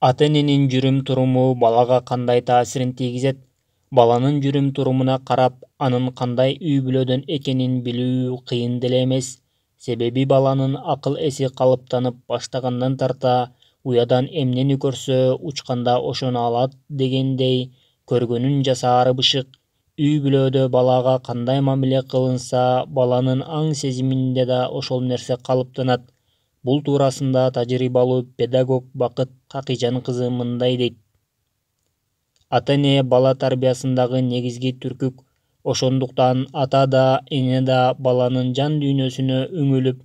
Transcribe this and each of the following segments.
Ата-эненин жүрүм-туруму балага кандай таасирин тийгизет? Баланын жүрүм-турумуна карап, анын кандай үй-бүлөдөн экенин билүү кыйын деле эмес. Себеби баланын акыл-эси калыптанып баштагандан тарта, уядан эмнени көрсө, учканда ошону алат дегендей, көргөнүн жасаары бышык. Үй-бүлөдө балага кандай мамиле кылынса, баланын аң-сезиминде да ошол нерсе калыптанат. Бул туурасында тажрыйбалуу педагог Бакыт Какыйжан кызы мындай дейт. Ата-эне бала тарбиясындагы негизги түркүк. Ошондуктан ата да, эне да баланын жан дүйнөсүнө үңүлүп,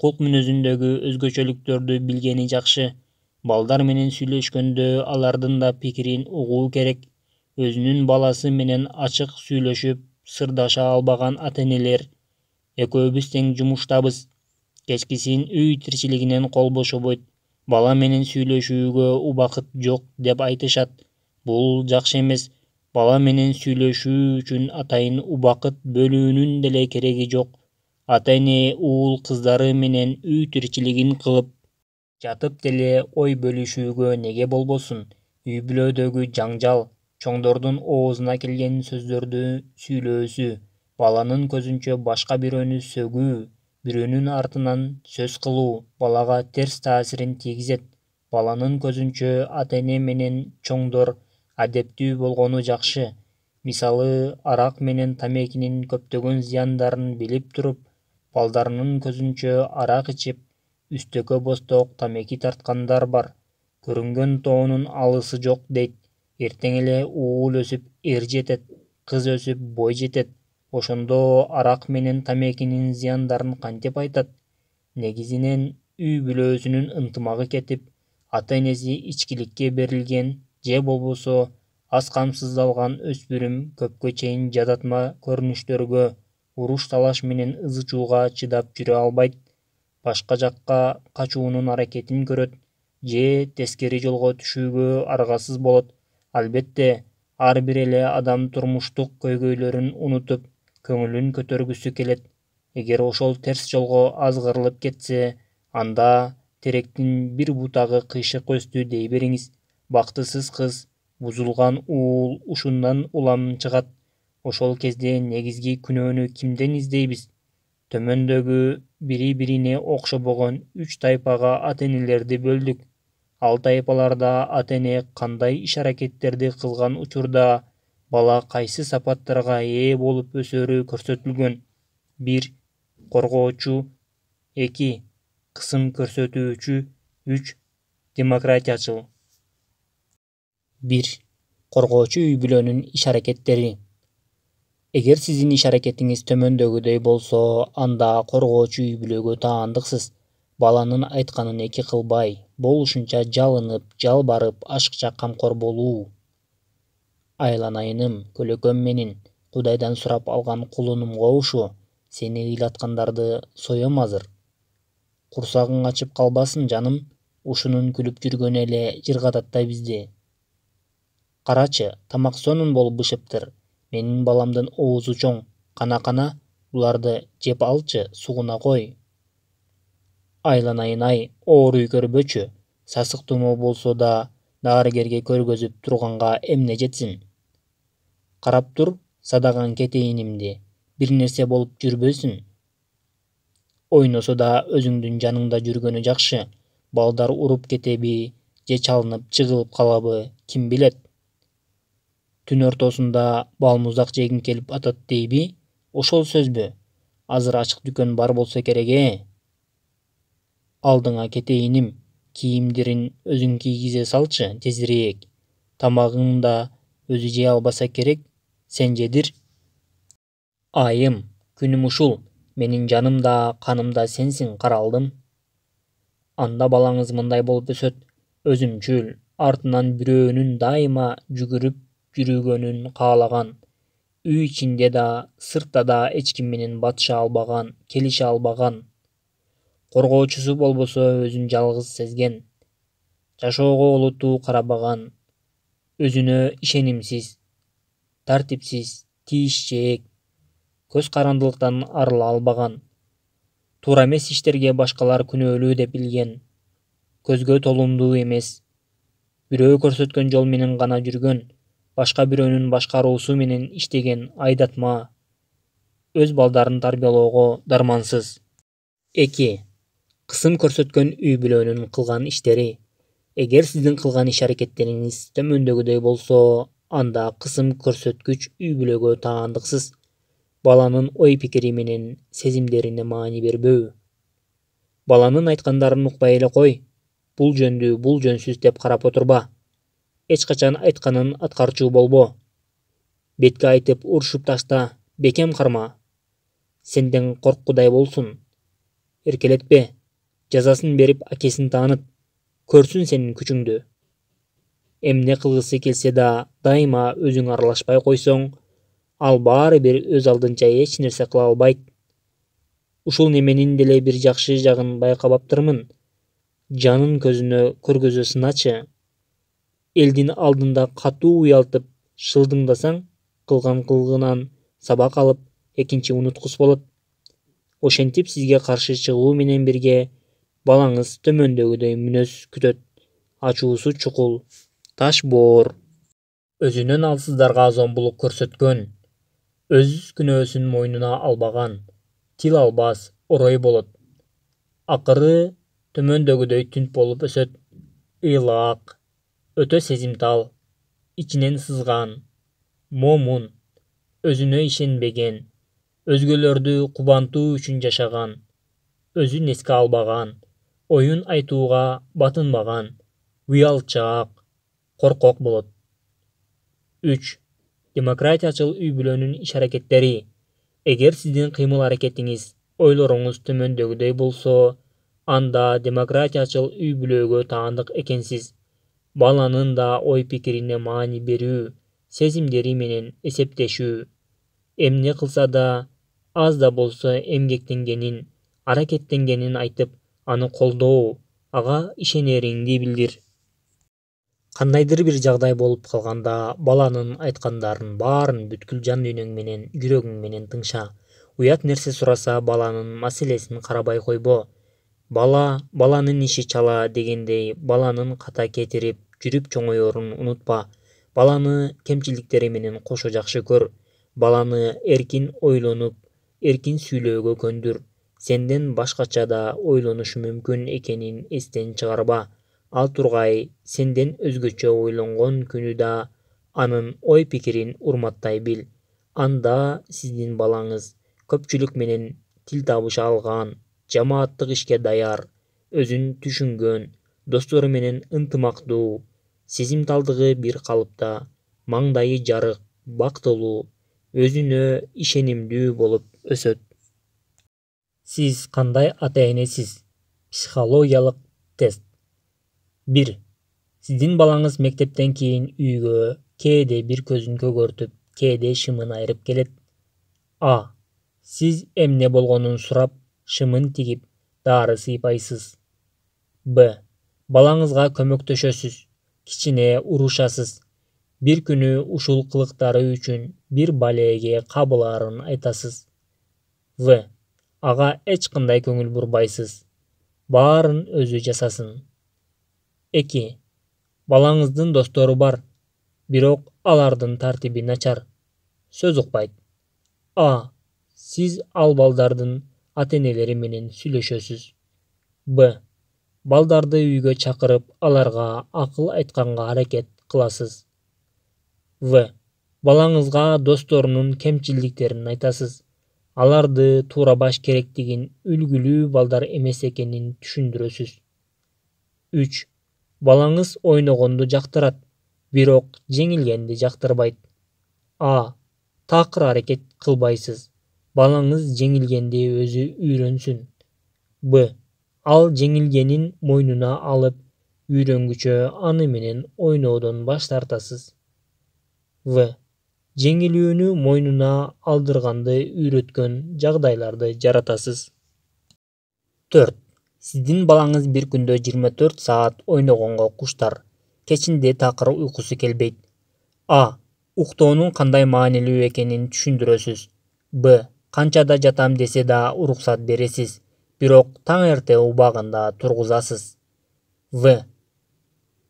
кулк-мүнөзүндөгү өзгөчөлүктөрдү билгени жакшы. Балдар менен сүйлөшкөндө алардын да пикирин угуу керек. Өзүнүн баласы менен ачык сүйлөшүп, сырдаша албаган ата-энелер: "Экөөбүз тең жумуштабыз. Кечкисин үй тирчилигинен кол бошобойт. Бала менен сүйлөшүүгө убакыт жок" деп айтышат. Бул жакшы эмес. Бала менен сүйлөшүү үчүн атайын убакыт бөлүүнүн деле кереги жок. Ата-эне уул-кыздары менен үй тирчилигин кылып жатып деле ой бөлүшүүгө неге болбосун? Үй-бүлөдөгү жаңжал, чоңдордун оозуна келген сөздөрдү сүйлөөсү, баланын көзүнчө башка бирөөнү сөгүү, бирөөнүн артынан сөз кылуу балага терс таасирин тийгизет. Баланын көзүнчө ата-эне менен чоңдор адептүү болгону жакшы. Мисалы, арак менен тамекинин көптөгөн зыяндарын билип туруп, балдарынын көзүнчө арак ичип, үстөкө-босток тамеки тарткандар бар. Көрүнгөн тоонун алысы жок дейт. Эртең эле уул өсүп эр жетет, кыз өсүп бой жетет. Ошондо арак менен тамекинин зыяндарын кантип айтат? Негизинен үй-бүлөсүнүн ынтымагы кетип, ата-энеси ичкиликке берилген же болбосо аз камсыздалган өспүрүм көпкө чейин жадатма көрүнүштөргө, уруш-талаш менен ызы-чууга чыдап жүрө албайт, башка жакка качуунун аракетин көрөт же тескери жолго түшүүгө аргасыз болот. Албетте, ар бир эле адам турмуштук көйгөйлөрүн унутуп, көңүлүн көтөргүсү келет. Эгер ошол терс жолго азгырылып кетсе, анда теректин бир бутагы кыйшык өстү дей бериңиз. Бактысыз кыз, бузулган уул ушундан улам чыгат. Ошол кезде негизги күнөөнү кимден издейбиз? Төмөндөгү бири-бирине окшобогон 3 тайпага ата-энелерди бөлдүк. Ал тайпаларда ата-эне кандай иш-аракеттерди кылган учурда бала кайсы сапаттарга ээ болуп өсөрү көрсөтүлгөн. 1. Коргоочу. 2. Кысым көрсөтүүчү. 3. Демократиячыл. 1. Коргоочу үй-бүлөнүн иш-аракеттери. Эгер сиздин иш-аракетиңиз төмөндөгүдөй болсо, анда коргоочу үй-бүлөгө таандыксыз. Баланын айтканын эки кылбай, болушунча жалынып, жалбарып, ашыкча камкор болуу. Айланайыным, көлөкөм менин, Кудайдан сурап алган кулунумго ушу, сени ыйлаткандарды соем азыр. Курсагың ачып калбасын, жаным, ушунун күлүп жүргөнү эле жыргатат да бизди. Карачы, тамак сонун болуп бышыптыр. Менин баламдын оозу чоң. Кана, буларды жеп алчы, сугуна кой. Айланайын-ай, ооруй көрбөчү. Сасык тумоо болсо да, дарыгерге көргөзүп турганга эмне жетсин. Карап тур, садаган кетейинимди. Бир нерсе болуп жүрбөсүн. Ойносо да өзүңдүн жаныңда жүргөнү жакшы. Балдар уруп кетеби, же чалынып жыгылып калабы, ким билет. Түн ортосунда балмуздак жегиң келип атат дейби? Ошол сөзбү? Азыр ачык дүкөн бар болсо керек. Алдыңа кетейиним, кийимдерин өзүң кийгизе салчы, тезирээк. Тамагын да өзү жей албаса керек, сен жедир. Айым, күнүм ушул. Менин жаным да, каным да сенсиң, каралдым. Анда балаңыз мындай болуп өсөт: өзүмчүл, артынан бирөөнүн дайыма жүгүрүп жүргөнүн каалаган, үй ичинде да, сыртта да эч ким менен батыша албаган, келише албаган. Коргоочусу болбосо өзүн жалгыз сезген, жашоого олуттуу карабаган, өзүнө ишенимсиз, тартипсиз, тийишчээк, көз карандылыктан арыла албаган, туура эмес иштерге башкалар күнөөлүү деп билген, көзгө толумдуу эмес, бирөө көрсөткөн жол менен гана жүргөн, башка бирөөнүн башкаруусу менен иштеген айдатма өз балдарын тарбиялоого дармансыз. 2. Кысым көрсөткөн үй-бүлөнүн кылган иштери. Эгер сиздин кылган иш-аракеттериңиз төмөндөгүдөй болсо, анда кысым көрсөткүч үй-бүлөгө таандыксыз. Баланын ой-пикири менен сезимдерине маани бербөө. Баланын айткандарын укпай эле кой. Бул жөндүү, бул жөнсүз деп карап отурба. Эч качан айтканын аткарчу болбо. Бетке айтып урушуп ташта, бекем карма. Сенден корккудай болсун. Эркелетпе. Жазасын берип акесин тааныт. Көрсүн сенин күчүңдү. Эмне кылгысы келсе да дайыма өзүң аралашпай койсоң, ал баары бир өз алдынча эч нерсе кыла албайт. Ушул неменин деле бир жакшы жагын байкабаптырмын. Жанын көзүнө көргөзө сыначы. Элдин алдында катуу уялтып шылдыңдасаң, кылган кылыгынан сабак алып, экинчи унуткус болот. Ошентип сизге каршы чыгуу менен бирге балаңыз төмөндөгүдөй мүнөз күтөт. Ачуусу чукул, таш боор. Өзүнөн алсыздарга зомбулук көрсөткөн. Өз күнөөсүн мойнуна албаган. Тил албас, орой болот. Акыры төмөндөгүдөй түнт болуп өсөт. Ыйлаак, өтө сезимтал, ичинен сызган, момун, өзүнө ишенбеген, өзгөлөрдү кубантуу үчүн жашаган, өзүн эске албаган, оюн айтууга батынбаган, уялчаак, коркок болот. 3. Демократиячыл үй-бүлөнүн иш-аракеттери. Эгер сиздин кыймыл-аракетиңиз, ойлоруңуз төмөндөгүдөй болсо, анда демократиячыл үй-бүлөгө таандык экенсиз. Баланын да ой-пикирине маани берүү, сезимдери менен эсептешүү. Эмне кылса да, аз да болсо эмгектенгенин, аракеттенгенин айтып, аны колдоо, ага ишенериңди билдир. Кандайдыр бир жагдай болуп калганда, баланын айткандарын баарын бүткүл жан дүйнөң менен, жүрөгүң менен тыңша. Уят нерсе сураса, баланын маселесин карабай койбо. Баланын иши чала дегендей, баланын ката кетирип, жүрүп чоңоyorун унутпа. Баланы кемчиликтери менен кошо жакшы көр. Баланы эркин ойлонуп, эркин сүйлөөгө көндүр. Сенден башкача да ойлонушу мүмкүн экенин эстен чыгарба. Ал тургай, сенден өзгөчө ойлонгон күнү да анын ой-пикирин урматтай бил. Анда сиздин балаңыз көпчүлүк менен тил табыша алган, жамааттык ишке даяр, өзүн түшүнгөн, достору менен ынтымактуу, сезимталдыгы бир калыпта, маңдайы жарык, бактылуу, өзүнө ишенимдүү болуп өсөт. Сиз кандай ата-энесиз? Психологиялык тест. 1. Сиздин балаңыз мектептен кийин үйгө кээде бир көзүн көгөртүп, кээде шымын айрып келет. А. Сиз эмне болгонун сурап, шымын тигип, дары сыйпайсыз. Б. Балаңызга көмөктөшөсүз, кичине урушасыз. Бир күнү ушул кылыктары үчүн бир балеге кабылаарын айтасыз. В. Ага эч кандай көңүл бурбайсыз. Баарын өзү жасасын. 2. Балаңыздын достору бар, бирок алардын тартиби начар. Сөз укпайт. А. Сиз ал балдардын ата-энелери менен сүйлөшөсүз. Б. Балдарды үйгө чакырып, аларга акыл айтканга аракет кыласыз. В. Балаңызга досторунун кемчилдиктерин айтасыз. Аларды туурабаш керектигин, үлгүлүү балдар эмес экенин түшүндүрөсүз. 3. Балаңыз ойногонду жактырат, бирок жеңилгенди жактырбайт. А. Такыр аракет кылбайсыз. Балаңыз жеңилгенди өзү үйрөнсүн. Б. Ал жеңилгенин мойнуна алып, үйрөнгүчө аны менен ойноодон баш тартасыз. В. Жеңилүүнү мойнуна алдырганды үйрөткөн жагдайларды жаратасыз. 4. Сиздин балаңыз бир күндө 24 саат ойногонго куштар. Кечинде такыр уйкусу келбейт. А. Уктоонун кандай маанилүү экенин түшүндүрөсүз. Б. Канчада жатам десе да уруксат бересиз, бирок таң эрте убагында тургузасыз. В.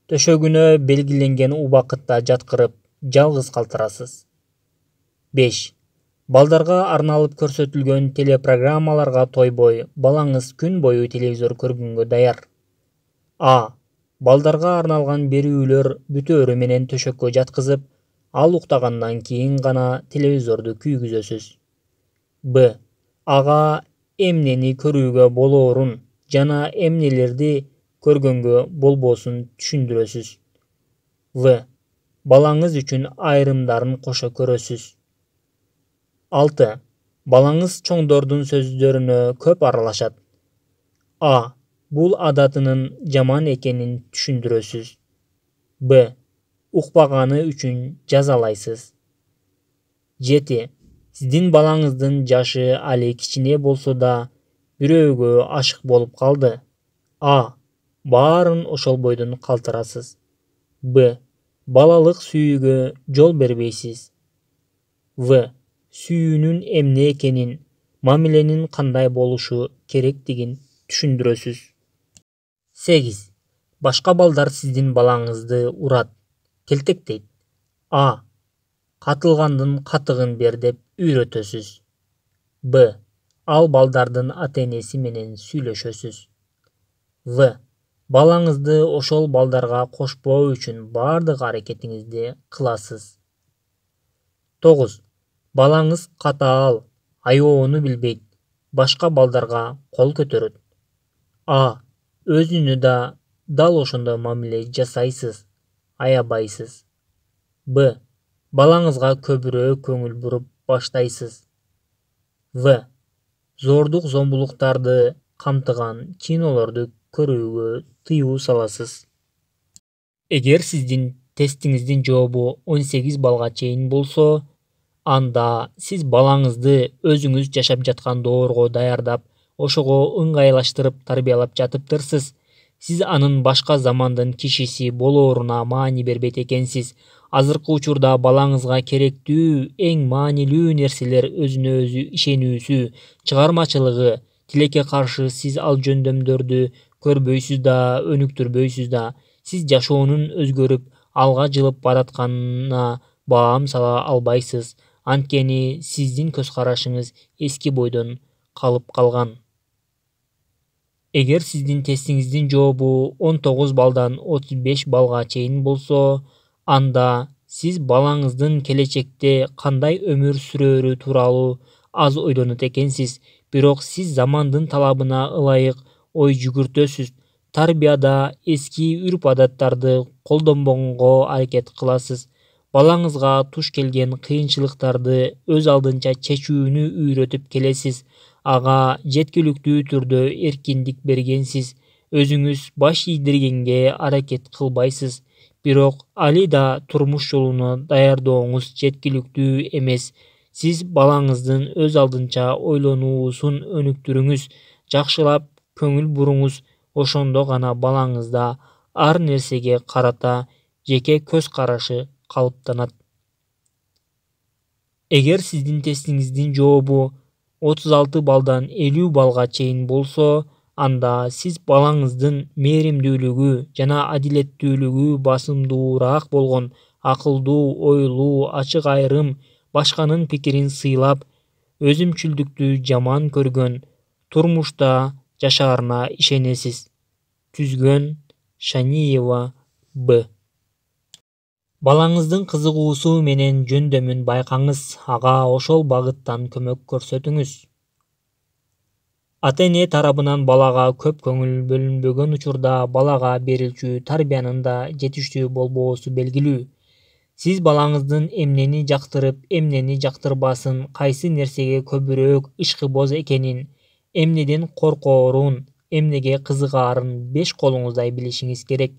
Төшөгүнө белгиленген убакытта жаткырып, жалгыз калтырасыз. 5. Балдарга арналып көрсөтүлгөн телепрограммаларга тойбой, балаңыз күн бою телевизор көргөнгө даяр. А. Балдарга арналган берүүлөр бүтөөрү менен төшөккө жаткызып, ал уктагандан кийин гана телевизорду күйгүзөсүз. Б. Ага эмнени көрүүгө болоорун жана эмнелерди көргөнгө болбоосун түшүндүрөсүз. В. Балаңыз үчүн айрымдарын кошо көрөсүз. 6. Балаңыз чоңдордун сөздөрүнө көп аралашат. А. Бул адатынын жаман экенин түшүндүрөсүз. Б. Укпаганы үчүн жазалайсыз. 7. Сиздин балаңыздын жашы али кичине болсо да бирөөгө ашык болуп калды. А. Баарын ошол бойдон калтырасыз. Б. Балалык сүйүүгө жол бербейсиз. В. Сүйүүнүн эмне экенин, мамиленин кандай болушу керектигин түшүндүрөсүз. 8. Башка балдар сиздин балаңызды урат, келтектейт. А. Катылгандын катыгын бер деп үйрөтөсүз. Б. Ал балдардын ата-энеси менен сүйлөшөсүз. В. Балаңызды ошол балдарга кошпоо үчүн бардык аракетиңизди кыласыз. 9. Балаңыз катаал, аябоону билбейт, башка балдарга кол көтөрөт. А. Өзүнө да дал ошондой мамиле жасайсыз, аябайсыз. Б. Балаңызга көбүрөөк көңүл буруп баштайсыз. В. Зордук зомбулуктарды камтыган кинолорду көрүүгө тыюу саласыз. Эгер сиздин тестиңиздин жообу 18 балга чейин болсо, анда сиз балаңызды өзүңүз жашап жаткан доорго даярдап, ошого ыңгайлаштырып тарбиялап жатыптырсыз. Сиз анын башка замандын кишиси болооруна маани бербейт экенсиз. Азыркы учурда балаңызга керектүү, эң маанилүү нерселер өзүнө өзү ишенүүсү, чыгармачылыгы. Тилекке каршы сиз ал жөндөмдөрдү көрбөйсүз да, өнүктүрбөйсүз да. Сиз жашоонун өзгөрүп, алга жылып баратканына баам сала албайсыз. Анткени сиздин көз карашыңыз эски бойдон калып калган. Эгер сиздин тестиңиздин жообу 19 балдан 35 балга чейин болсо, анда сиз балаңыздын келечекте кандай өмүр сүрөөрү тууралуу аз ойлонот экенсиз. Бирок сиз замандын талабына ылайык ой жүгүртөсүз. Тарбияда эски үрп-адаттарды колдонбогонго аракет кыласыз. Балаңызга туш келген кыйынчылыктарды өз алдынча чечүүнү үйрөтүп келесиз. Ага жеткиликтүү түрдө эркиндик бергенсиз. Өзүңүз баш ийдиргенге аракет кылбайсыз. Бирок али да турмуш жолуна даярдооңуз жеткиликтүү эмес. Сиз балаңыздын өз алдынча ойлонуусун өнүктүрүңүз, жакшылап көңүл буруңуз. Ошондо гана балаңызда ар нерсеге карата жеке көз карашы калыптанат. Эгер сиздин тестиңиздин жообу 36 балдан 50 балга чейин болсо, анда сиз балаңыздын мээримдүүлүгү жана адилеттүүлүгү басымдуураак болгон, акылдуу, ойлуу, ачык айрым, башканын пикирин сыйлап, өзүмчүлдүктү жаман көргөн, турмушта жашаарына ишенесиз. Түзгөн Шаниева Б. Балаңыздын кызыгуусу менен жөндөмүн байкаңыз, ага ошол багыттан көмөк көрсөтүңүз. Ата-эне тарабынан балага көп көңүл бөлүнбөгөн учурда балага берилчү тарбиянын да жетиштүү болбоосу белгилүү. Сиз балаңыздын эмнени жактырып, эмнени жактырбасын, кайсы нерсеге көбүрөөк ишкыбоз экенин, эмнеден коркоорун, эмнеге кызыгаарын 5 колуңуздай билишиңиз керек.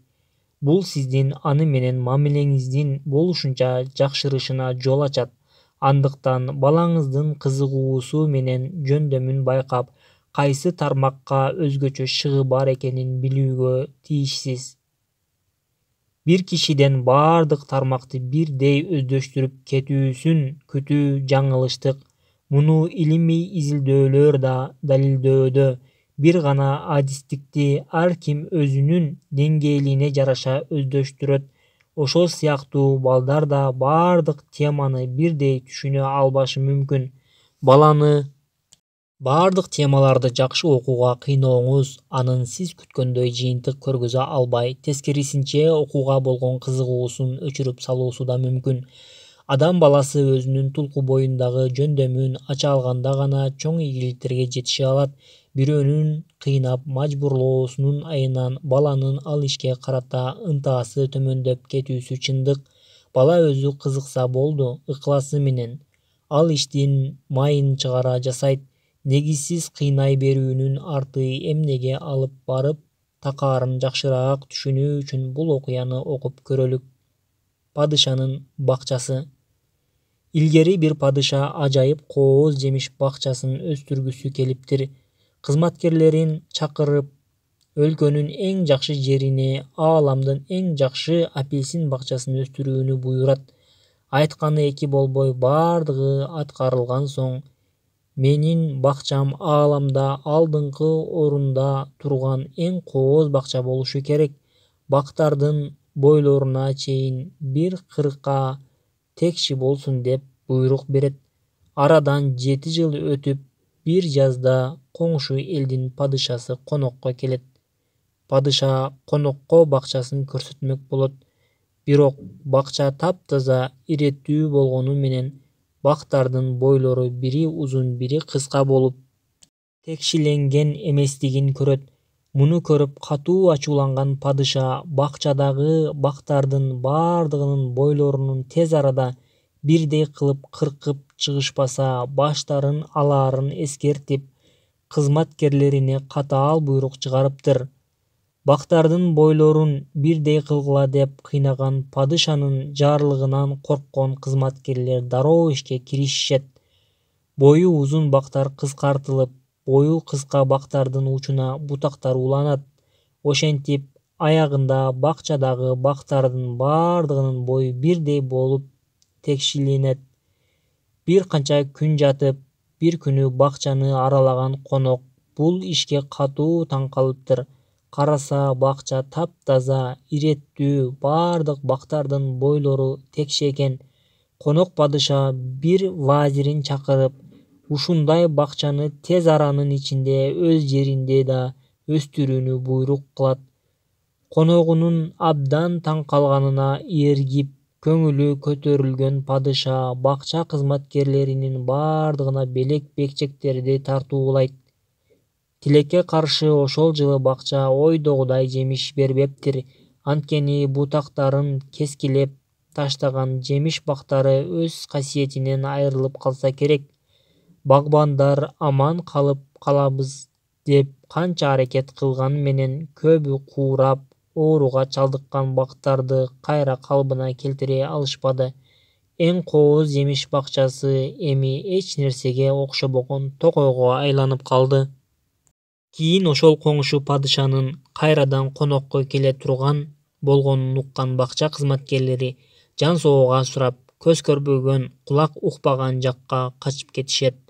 Бул сиздин аны менен мамилеңиздин болушунча жакшырышына жол ачат. Андыктан балаңыздын кызыгуусу менен жөндөмүн байкап, кайсы тармакка өзгөчө шыгы бар экенин билүүгө тийишсиз. Бир кишиден бардык тармакты бирдей өздөштүрүп кетүүсүн күтүү жаңылыштык. Муну илимий изилдөөлөр да далилдөөдө. бир гана адистикти ар ким өзүнүн деңгээлине жараша өздөштүрөт. Ошол сыяктуу балдар да баардык теманы бирдей түшүнө албашы мүмкүн. Баланы баардык темаларды жакшы окууга кыйнооңуз анын сиз күткөндөй жыйынтык көргөзө албай, тескерисинче окууга болгон кызыгуусун өчүрүп салуусу да мүмкүн. Адам баласы өзүнүн тулку боюндагы жөндөмүн ача алганда гана чоң ийгиликтерге жетише алат. Бирөөнүн кыйнап мажбурлоосунун айынан баланын ал ишке карата ынтаасы төмөндөп кетүүсү чындык. Бала өзү кызыкса болду, ыкласы менен ал иштин майын чыгара жасайт. Негизсиз кыйнай берүүнүн арты эмнеге алып барып такаарын жакшыраак түшүнүү үчүн бул окуяны окуп көрөлүк. Падышанын бакчасы. Илгери бир падыша ажайып кооз жемиш бакчасын өстүргүсү келиптир. Кызматкерлерин чакырып, өлкөнүн эң жакшы жерине, ааламдын эң жакшы апельсин бакчасын өстүрүүнү буйрат. Айтканы эки болбой, бардыгы аткарылган соң, менин бакчам ааламда алдыңкы орунда турган эң кооз бакча болушу керек. Бактардын бойлоруна чейин бир кырка текши болсун деп буйрук берет. Арадан 7 жыл өтүп, бир жазда коңшу элдин падышасы конокко келет. Падыша конокко бакчасын көрсөтмөк болот. Бирок бакча таптаза иреттүү болгону менен бактардын бойлору бири узун, бири кыска болуп, текшиленген эместигин көрөт. Муну көрүп катуу ачууланган падыша бакчадагы бактардын бардыгынын бойлорунун тез арада бирдей кылып кыркып чыгышпаса баштарын алаарын эскертип, кызматкерлерине катаал буйрук чыгарыптыр. Бактардын бойлорун бирдей кылгыла деп кыйнаган падышанын жарлыгынан корккон кызматкерлер дароо ишке киришишет. Бою узун бактар кыскартылып, бою кыска бактардын учуна бутактар уланат. Ошентип, аягында бакчадагы бактардын бардыгынын бою бирдей болуп текшиленет. Бир канча күн жатып, бир күнү бакчаны аралаган конок бул ишке катуу таң калыптыр. Караса бакча таптаза, иреттүү, бардык бактардын бойлору текши экен. Конок падыша бир вазирин чакырып, ушундай бакчаны тез аранын ичинде өз жеринде да өстүрүүнү буйрук кылат. Коногунун абдан таң калганына ээргип, көңүлү көтөрүлгөн падыша бакча кызматкерлеринин бардыгына белек бекчектерди тартуулайт. Тилекке каршы ошол жылы бакча ойдогудай жемиш бербептир. Анткени бутактарын кескилеп таштаган жемиш бактары өз касиетинен айрылып калса керек. Багбандар аман калып калабыз деп канча аракет кылганы менен көбү куурап, ооруга чалдыккан бактарды кайра калыбына келтире алышпады. Эң кооз жемиш бакчасы эми эч нерсеге окшобогон токойго айланып калды. Кийин ошол коңшу падышанын кайрадан конокко келе турган болгонун уккан бакча кызматкерлери жан соого сурап, көз көрбөгөн, кулак укпаган жакка качып кетишет.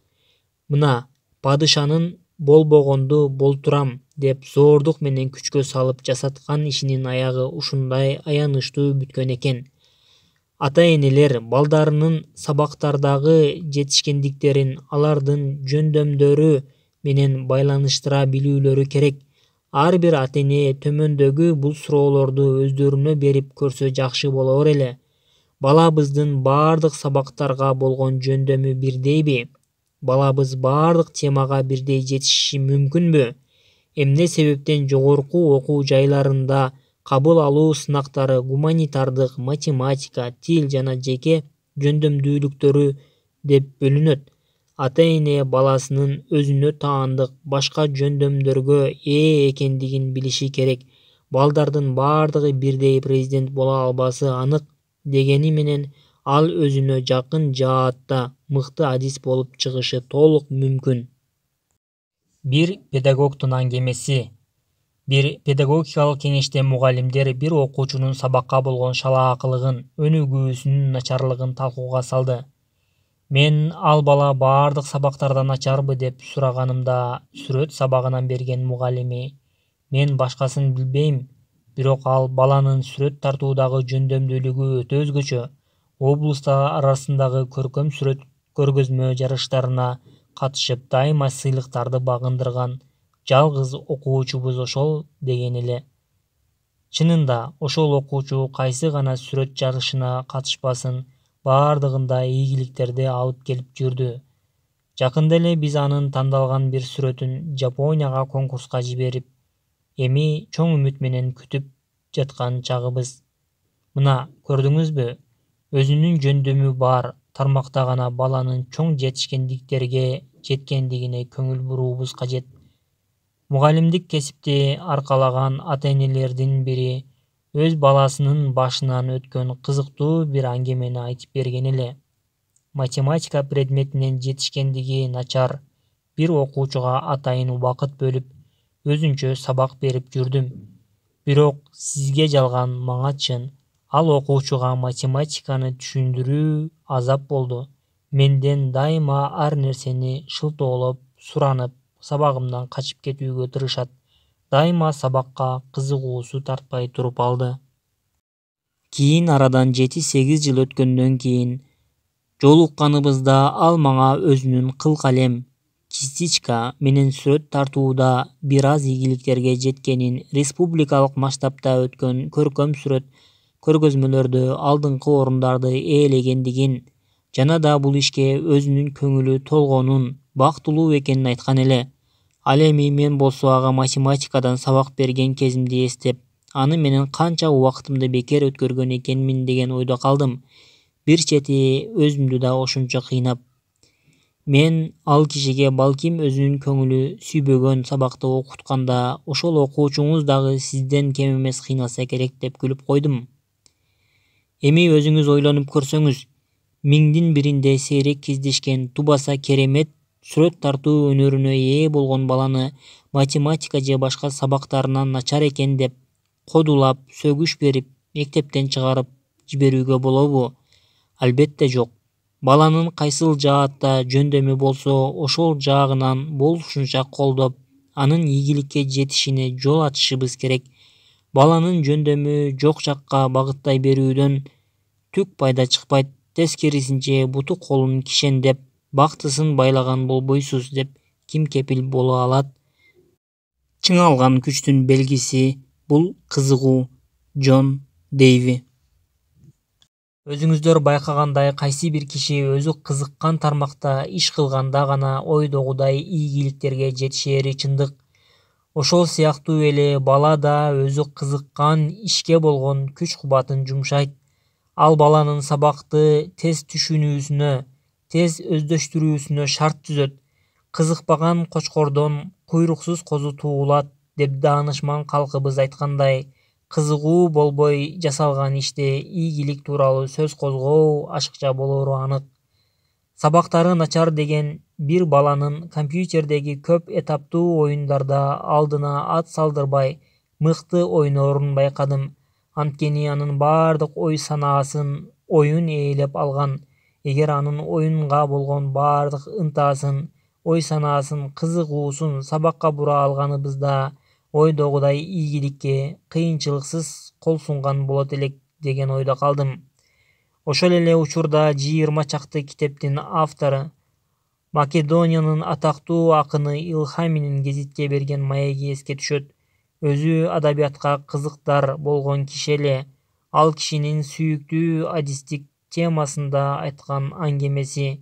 Мына, падышанын болбогонду болтурам деп зоордук менен күчкө салып жасаткан ишинин аягы ушундай аянычтуу бүткөн экен. Ата-энелер балдарынын сабактардагы жетишкендиктерин алардын жөндөмдөрү менен байланыштыра билүүлөрү керек. Ар бир ата-эне төмөндөгү бул суроолорду өздөрүнө берип көрсө жакшы болор эле. Балабыздын бардык сабактарга болгон жөндөмү бирдейби? Балабыз бардык темага бирдей жетишиши мүмкүнбү? Эмне себептен жогорку окуу жайларында кабыл алуу сынактары гуманитардык, математика, тил жана жеке жөндөмдүүлүктөрү деп бөлүнөт? Ата-эне баласынын өзүнө таандык башка жөндөмдөргө ээ экендигин билиши керек. Балдардын бардыгы бирдей президент боло албасы анык. Дегени менен ал өзүнө жакын жаатта мыкты адис болуп чыгышы толук мүмкүн. Бир педагогдун аңгемеси. Бир педагогикалык кеңеште мугалимдер бир окуучунун сабакка болгон шалаакылыгын, өнүгүүсүнүн начарлыгын талкууга салды. Мен ал бала баардык сабактардан начарбы деп сураганымда сүрөт сабагынан берген мугалими: мен башкасын билбейм, бирок ал баланын сүрөт тартуудагы жөндөмдүүлүгү өтө өзгөчө. Облустар арасындагы көркөм сүрөт көргөзмө жарыштарына катышып дайыма сыйлыктарды багындырган жалгыз окуучубуз ошол деген эле. Чынында ошол окуучу кайсы гана сүрөт жарышына катышпасын, баардыгында ийгиликтерди алып келип жүрдү. Жакында эле биз анын тандалган бир сүрөтүн Жапонияга конкурска жиберип, эми чоң үмүт менен күтүп жаткан чагыбыз. Мына көрдүңүзбү, өзүнүн жөндөмү бар тармакта гана баланын чоң жетишкендиктерге жеткендигине көңүл буруубуз кажет. Мугалимдик кесипти аркалаган ата-энелердин бири өз баласынын башынан өткөн кызыктуу бир аңгемени айтып берген эле. Математика предметинен жетишкендиги начар бир окуучуга атайын убакыт бөлүп, өзүнчө сабак берип жүрдүм. Бирок сизге жалган мага чын, ал окуучуга математиканы түшүндүрүү азап болду. Менден дайыма ар нерсени шылтоолоп, суранып, сабагымдан качып кетүүгө тырышат. Дайыма сабакка кызыгуусу тартпай туруп алды. Кийин арадан 7-8 жыл өткөндөн кийин жолукканыбызда ал мага өзүнүн кыл калем, кистичка менен сүрөт тартууда бир аз ийгиликтерге жеткенин, республикалык масштабта өткөн көркөм сүрөт көргөзмөлөрдө алдыңкы орундарды ээлегендигин жана да бул ишке өзүнүн көңүлү толгонун, бактылуу экенин айткан эле. Ал эми мен болсо ага математикадан сабак берген кезимди эстеп, аны менен канча убактымды бекер өткөргөн экенмин деген ойдо калдым. Бир чети өзүмдү да ошончо кыйнап. Мен ал кишиге балким өзүнүн көңүлү сүйбөгөн сабакты окутканда ошол окуучуңуз дагы сизден кем эмес кыйналса керек деп күлүп койдум. Эми өзүңүз ойлонуп көрсөңүз, миңдин биринде сейрек кездешкен тубаса керемет сүрөт тартуу өнөрүнө ээ болгон баланы математика же башка сабактарынан начар экен деп кодулап, сөгүш берип, мектептен чыгарып жиберүүгө болобу? Албетте жок. Баланын кайсыл жаатта жөндөмү болсо, ошол жагынан болушунча колдоп, анын ийгиликке жетишине жол ачышыбыз керек. Баланын жөндөмү жок жакка багыттай берүүдөн түк пайда чыкпайт. Тескерисинче буту колун кишендеп, бактысын байлаган болбойсуз деп ким кепил боло алат? Чыңалган күчтүн белгиси бул кызыгуу. Джон Дейви. Өзүңүздөр байкагандай, кайсы бир киши өзү кызыккан тармакта иш кылганда гана ойдогудай ийгиликтерге жетишери чындык. Ошол сыяктуу эле бала да өзү кызыккан ишке болгон күч-кубатын жумшайт. Ал баланын сабакты тез түшүнүүсүнө, тез өздөштүрүүсүнө шарт түзөт. Кызыкпаган кочкордон куйруксуз козу туулат деп даанышман калкыбыз айткандай, кызыгуу болбой жасалган иште ийгилик тууралуу сөз козгоо ашыкча болору анык. Сабактары начар деген бир баланын компьютердеги көп этаптуу оюндарда алдына ат салдырбай мыкты ойноорун байкадым. Анткени анын баардык ой санаасын оюн ээлеп алган. Эгер анын оюнга болгон баардык ынтаасын, ой санаасын, кызыгуусун сабакка бура алганыбызда ойдогудай ийгиликке кыйынчылыксыз кол сунган болот элек деген ойдо калдым. Ошол эле учурда 20 чакты китептин автору, Македониянын атактуу акыны Илхаминин гезитке берген маеги эске түшөт. Өзү адабиятка кызыктар болгон киши эле. Ал кишинин сүйүктүү адистик темасында айткан аңгемеси: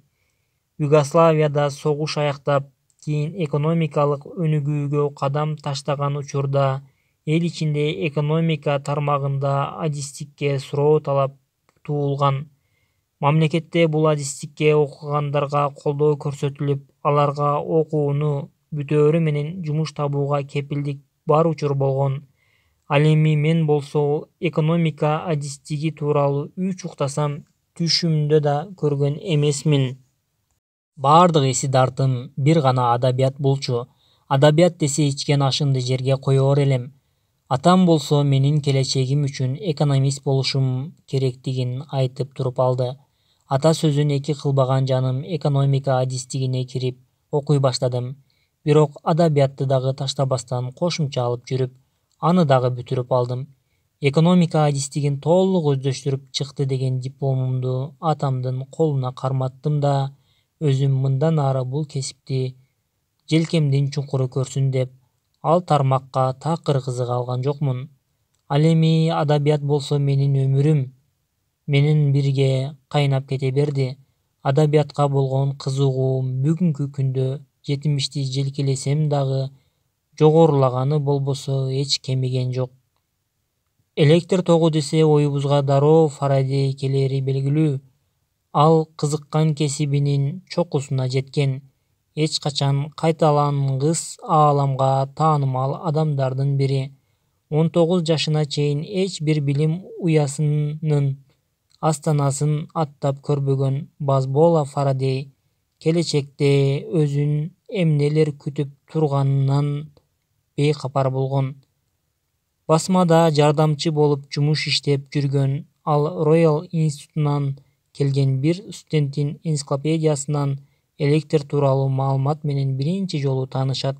Югославияда согуш аяктап, кийин экономикалык өнүгүүгө кадам таштаган учурда эл ичинде экономика тармагында адистикке суроо талап туулган. Мамлекетте бул адистикке окугандарга колдоо көрсөтүлүп, аларга окууну бүтөөрү менен жумуш табууга кепилдик бар учур болгон. Ал эми мен болсо экономика адистиги тууралуу 3 уктасам, түшүмдө да көргөн эмесмин. Баардык эси дартым бир гана адабият болчу. Адабият десе ичкен ашымды жерге коёр элем. Атам болсо менин келечегим үчүн экономист болушум керектигин айтып туруп алды. Ата сөзүн эки кылбаган жаным экономика адистигине кирип окуй баштадым. Бирок адабиятты дагы таштабастан кошумча алып жүрүп, аны дагы бүтүрүп алдым. Экономика адистигин толук өздөштүрүп чыкты деген дипломумду атамдын колуна карматтым да, өзүм мындан ары бул кесипти желкемдин чуңкуру көрсүн деп, ал тармакка такыр кызыга алган жокмун. Ал эми адабият болсо менин өмүрүм менен бирге кайнап кете берди. Адабиятка болгон кызыгуум бүгүнкү күндө 70-ти желкелесем дагы жогорулаганы болбосо эч кемиген жок. Электр тогу десе оюбузга дароо Фарадей келери белгилүү. Ал кызыккан кесибинин чокусуна жеткен, эч качан кайталангыс ааламга таанымал адамдардын бири. 19 жашына чейин эч бир билим уясынын астанасын аттап көрбөгөн Базбола Фарадей келечекте өзүн эмнелер күтүп турганынан бейкапар болгон. Басмада жардамчы болуп жумуш иштеп жүргөн ал Роял институтунан келген бир студенттин энциклопедиясынан электр тууралуу маалымат менен биринчи жолу таанышат.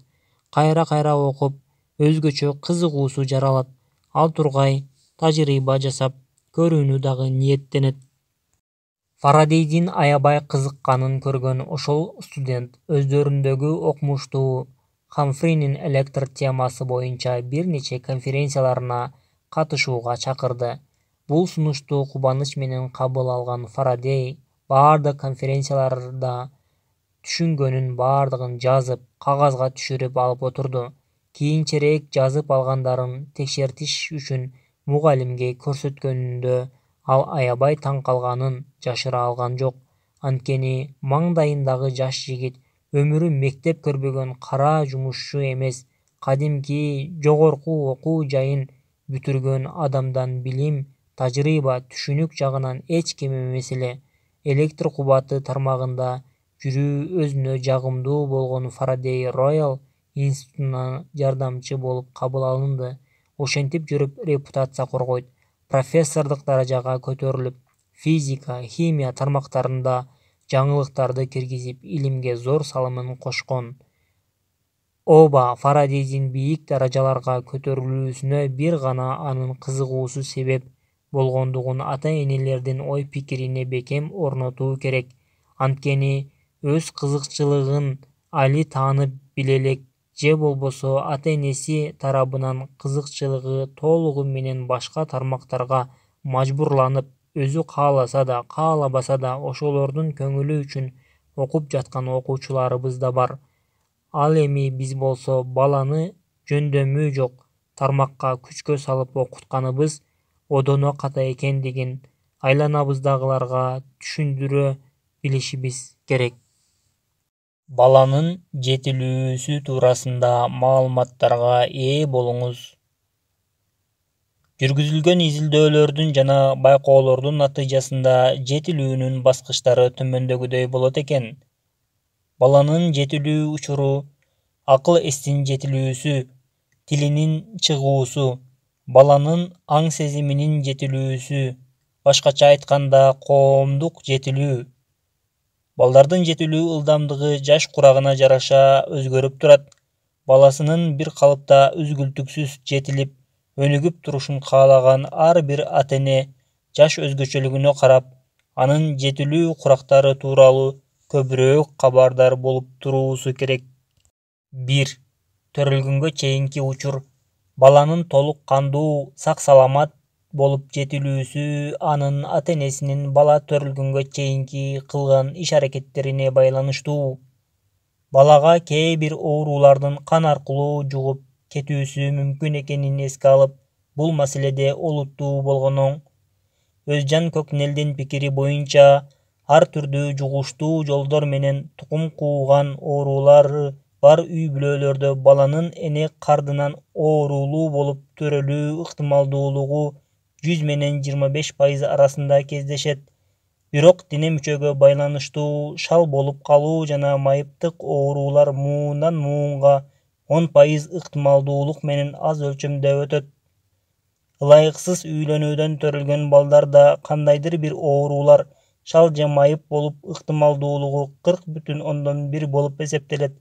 Кайра-кайра окуп, өзгөчө кызыгуусу жаралат. Ал тургай тажрыйба жасап көрүүнү дагы ниеттенет. Фарадейдин аябай кызыкканын көргөн ошол студент өздөрүндөгү окумуштуу Хамфринин электр темасы боюнча бир нече конференцияларына катышууга чакырды. Бул сунушту кубаныч менен кабыл алган Фарадей баардык конференцияларда түшүнгөнүн баардыгын жазып, кагазга түшүрүп алып отурду. Кийинчерээк жазып алгандарын текшертиш үчүн мугалимге көрсөткөнүндө ал аябай таң калганын жашыра алган жок. Анткени маңдайындагы жаш жигит өмүрү мектеп көрбөгөн кара жумушчу эмес, кадимки жогорку окуу жайын бүтүргөн адамдан билим, тажрыйба, түшүнүк жагынан эч кем эмес эле. Электр кубаты тармагында жүрүү өзүнө жагымдуу болгон Фарадей Роял институтуна жардамчы болуп кабыл алынды. Ошентип жүрүп репутация коргойт, профессордук даражага көтөрүлүп, физика, химия тармактарында жаңылыктарды киргизип, илимге зор салымын кошкон. Оба Фарадейдин бийик даражаларга көтөрүлүүсүнө бир гана анын кызыгуусу себеп болгондугун ата-энелердин ой-пикирине бекем орнотуу керек. Анткени өз кызыкчылыгын али таанып биле элек, же болбосо ата-энеси тарабынан кызыкчылыгы толугу менен башка тармактарга мажбурланып, өзү кааласа да, каалабаса да ошолордун көңүлү үчүн окуп жаткан окуучуларыбыз да бар. Ал эми биз болсо баланы жөндөмү жок тармакка күчкө салып окутканыбыз одоно ката экендигин айланабыздагыларга түшүндүрө билишибиз керек. Баланын жетилүүсү туурасында маалыматтарга ээ болуңуз. Жүргүзүлгөн изилдөөлөрдүн жана байкоолордун натыйжасында жетилүүнүн баскычтары төмөндөгүдөй болот экен. Баланын жетилүү учуру, акыл-эстин жетилүүсү, тилинин чыгуусу, баланын аң-сезиминин жетилүүсү, башкача айтканда коомдук жетилүү. Балдардын жетилүү ылдамдыгы жаш курагына жараша өзгөрүп турат. Баласынын бир калыпта үзгүлтүксүз жетилип, өнүгүп турушун каалаган ар бир ата-эне жаш өзгөчөлүгүнө карап, анын жетилүү курактары тууралуу көбүрөөк кабардар болуп туруусу керек. 1. Төрөлгөнгө чейинки учур. Баланын толук кандуу, сак-саламат болуп жетилүүсү анын ата-энесинин бала төрөлгөнгө чейинки кылган иш-аракеттерине байланыштуу. Балага кээ бир оорулардын кан аркылуу жугуп кетүүсү мүмкүн экенин эске алып, бул маселеде олуттуу болгон оң. Өзжан Көкнелдин пикири боюнча, ар түрдүү жугуштуу жолдор менен тукум кууган оорулары бар үй-бүлөлөрдө баланын эне кардынан оорулуу болуп төрөлүү ыктымалдуулугу 100 менен 25% арасында кездешет. Бирок дене мүчөгө байланыштуу шал болуп калуу жана майыптык оорулар муундан муунга 10% ыктымалдуулук менен аз өлчөмдө өтөт. Ылайыксыз үйлөнүүдөн төрөлгөн балдарда кандайдыр бир оорулар шал же майып болуп ыктымалдуулугу 40,1 болуп эсептелет.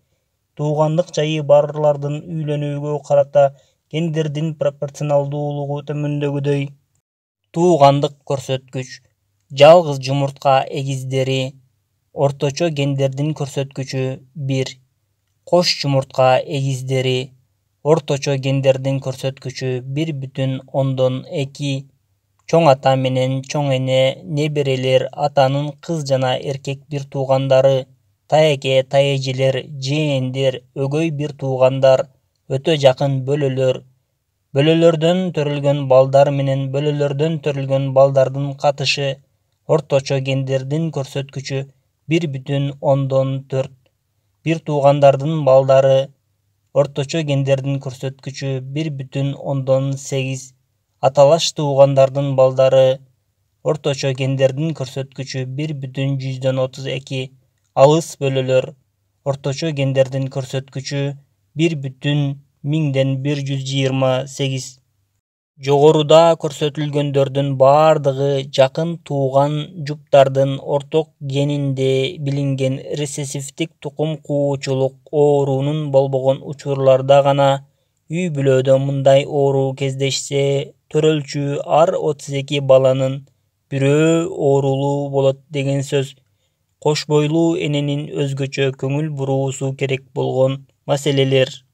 Туугандык жайы барлардын үйлөнүүгө карата гендердин пропорционалдуулугу төмөндөгүдөй. Туугандык көрсөткүч: жалгыз жумуртка эгиздери. Орточо гендердин көрсөткүчү 1. Кош жумуртка эгиздери. Орточо гендердин көрсөткүчү 1,2. Чоң ата менен чоң эне, неберелер, атанын кыз жана эркек бир туугандары, таеке, таежелер, жээндер, өгөй бир туугандар, өтө жакын бөлөлөр, бөлөлөрдөн төрөлгөн балдар менен бөлөлөрдөн төрөлгөн балдардын катышы. Орточо гендердин көрсөткүчү 1,4. Бир туугандардын балдары. Орточо гендердин көрсөткүчү 1,8. Аталаш туугандардын балдары. Орточо гендердин көрсөткүчү 1,32. Алыс бөлөлөр. Орточо гендердин көрсөткүчү 1,1128. Жогоруда көрсөтүлгөндөрдүн бардыгы жакын тууган жуптардын орток генинде билинген рецессивдик тукум куучулук оорунун болбогон учурларда гана. Үй-бүлөдө мындай оору кездешсе, төрөлчү ар 32 баланын бирөө оорулуу болот деген сөз. Кош бойлуу эненин өзгөчө көңүл буруусу керек болгон маселелер.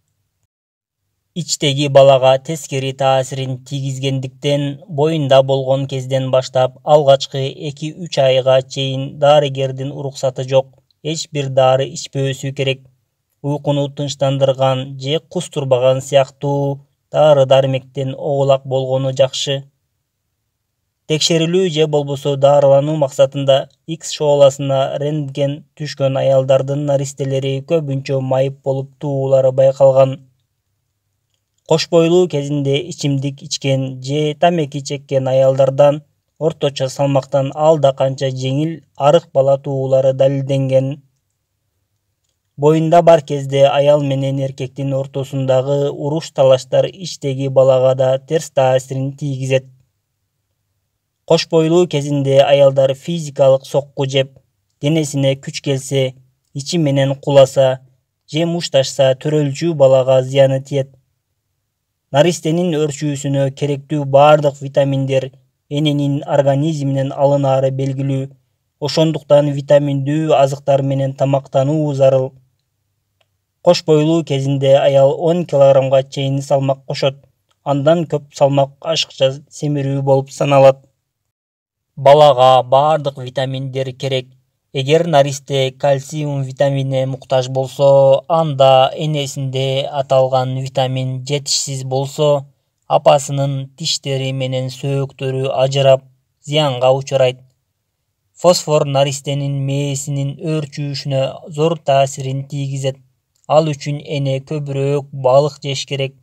Ичтеги балага тескери таасирин тийгизгендиктен боюнда болгон кезден баштап алгачкы 2-3 айга чейин дарыгердин уруксаты жок, эч бир дары ичпөөсү керек. Уйкуну тынчтандырган же кустурбаган сыяктуу дары-дармектен оголак болгону жакшы. Текшерилүү же болбосо дарылануу максатында X шооласына рентген түшкөн аялдардын наристелери көбүнчө майып болуп туулары байкалган. Кош бойлуу кезинде ичимдик ичкен же тамеки чеккен аялдардан орточо салмактан алда канча жеңил арык бала туулары далилденген. Боюнда бар кезде аял менен эркектин ортосундагы уруш-талаштар ичтеги балага да терс таасирин тийгизет. Кош бойлуу кезинде аялдар физикалык сокку жеп, денесине күч келсе, ичи менен куласа же мушташса төрөлчү балага зыяны тиет. Наристенин өрчүүсүнө керектүү бардык витаминдер эненин организминен алынаары белгилүү. Ошондуктан витаминдүү азыктар менен тамактануу зарыл. Кош бойлуу кезинде аял 10 килограммга чейин салмак кошот. Андан көп салмак ашыкча семирүү болуп саналат. Балага бардык витаминдер керек. Эгер наристе кальциум витаминине муктаж болсо, анда энесинде аталган витамин жетишсиз болсо, апасынын тиштери менен сөөктөрү ажырап, зыянга учурайт. Фосфор наристенин мээсинин өөрчүшүнө зор таасирин тийгизет. Ал үчүн эне көбүрөөк балык жеш керек.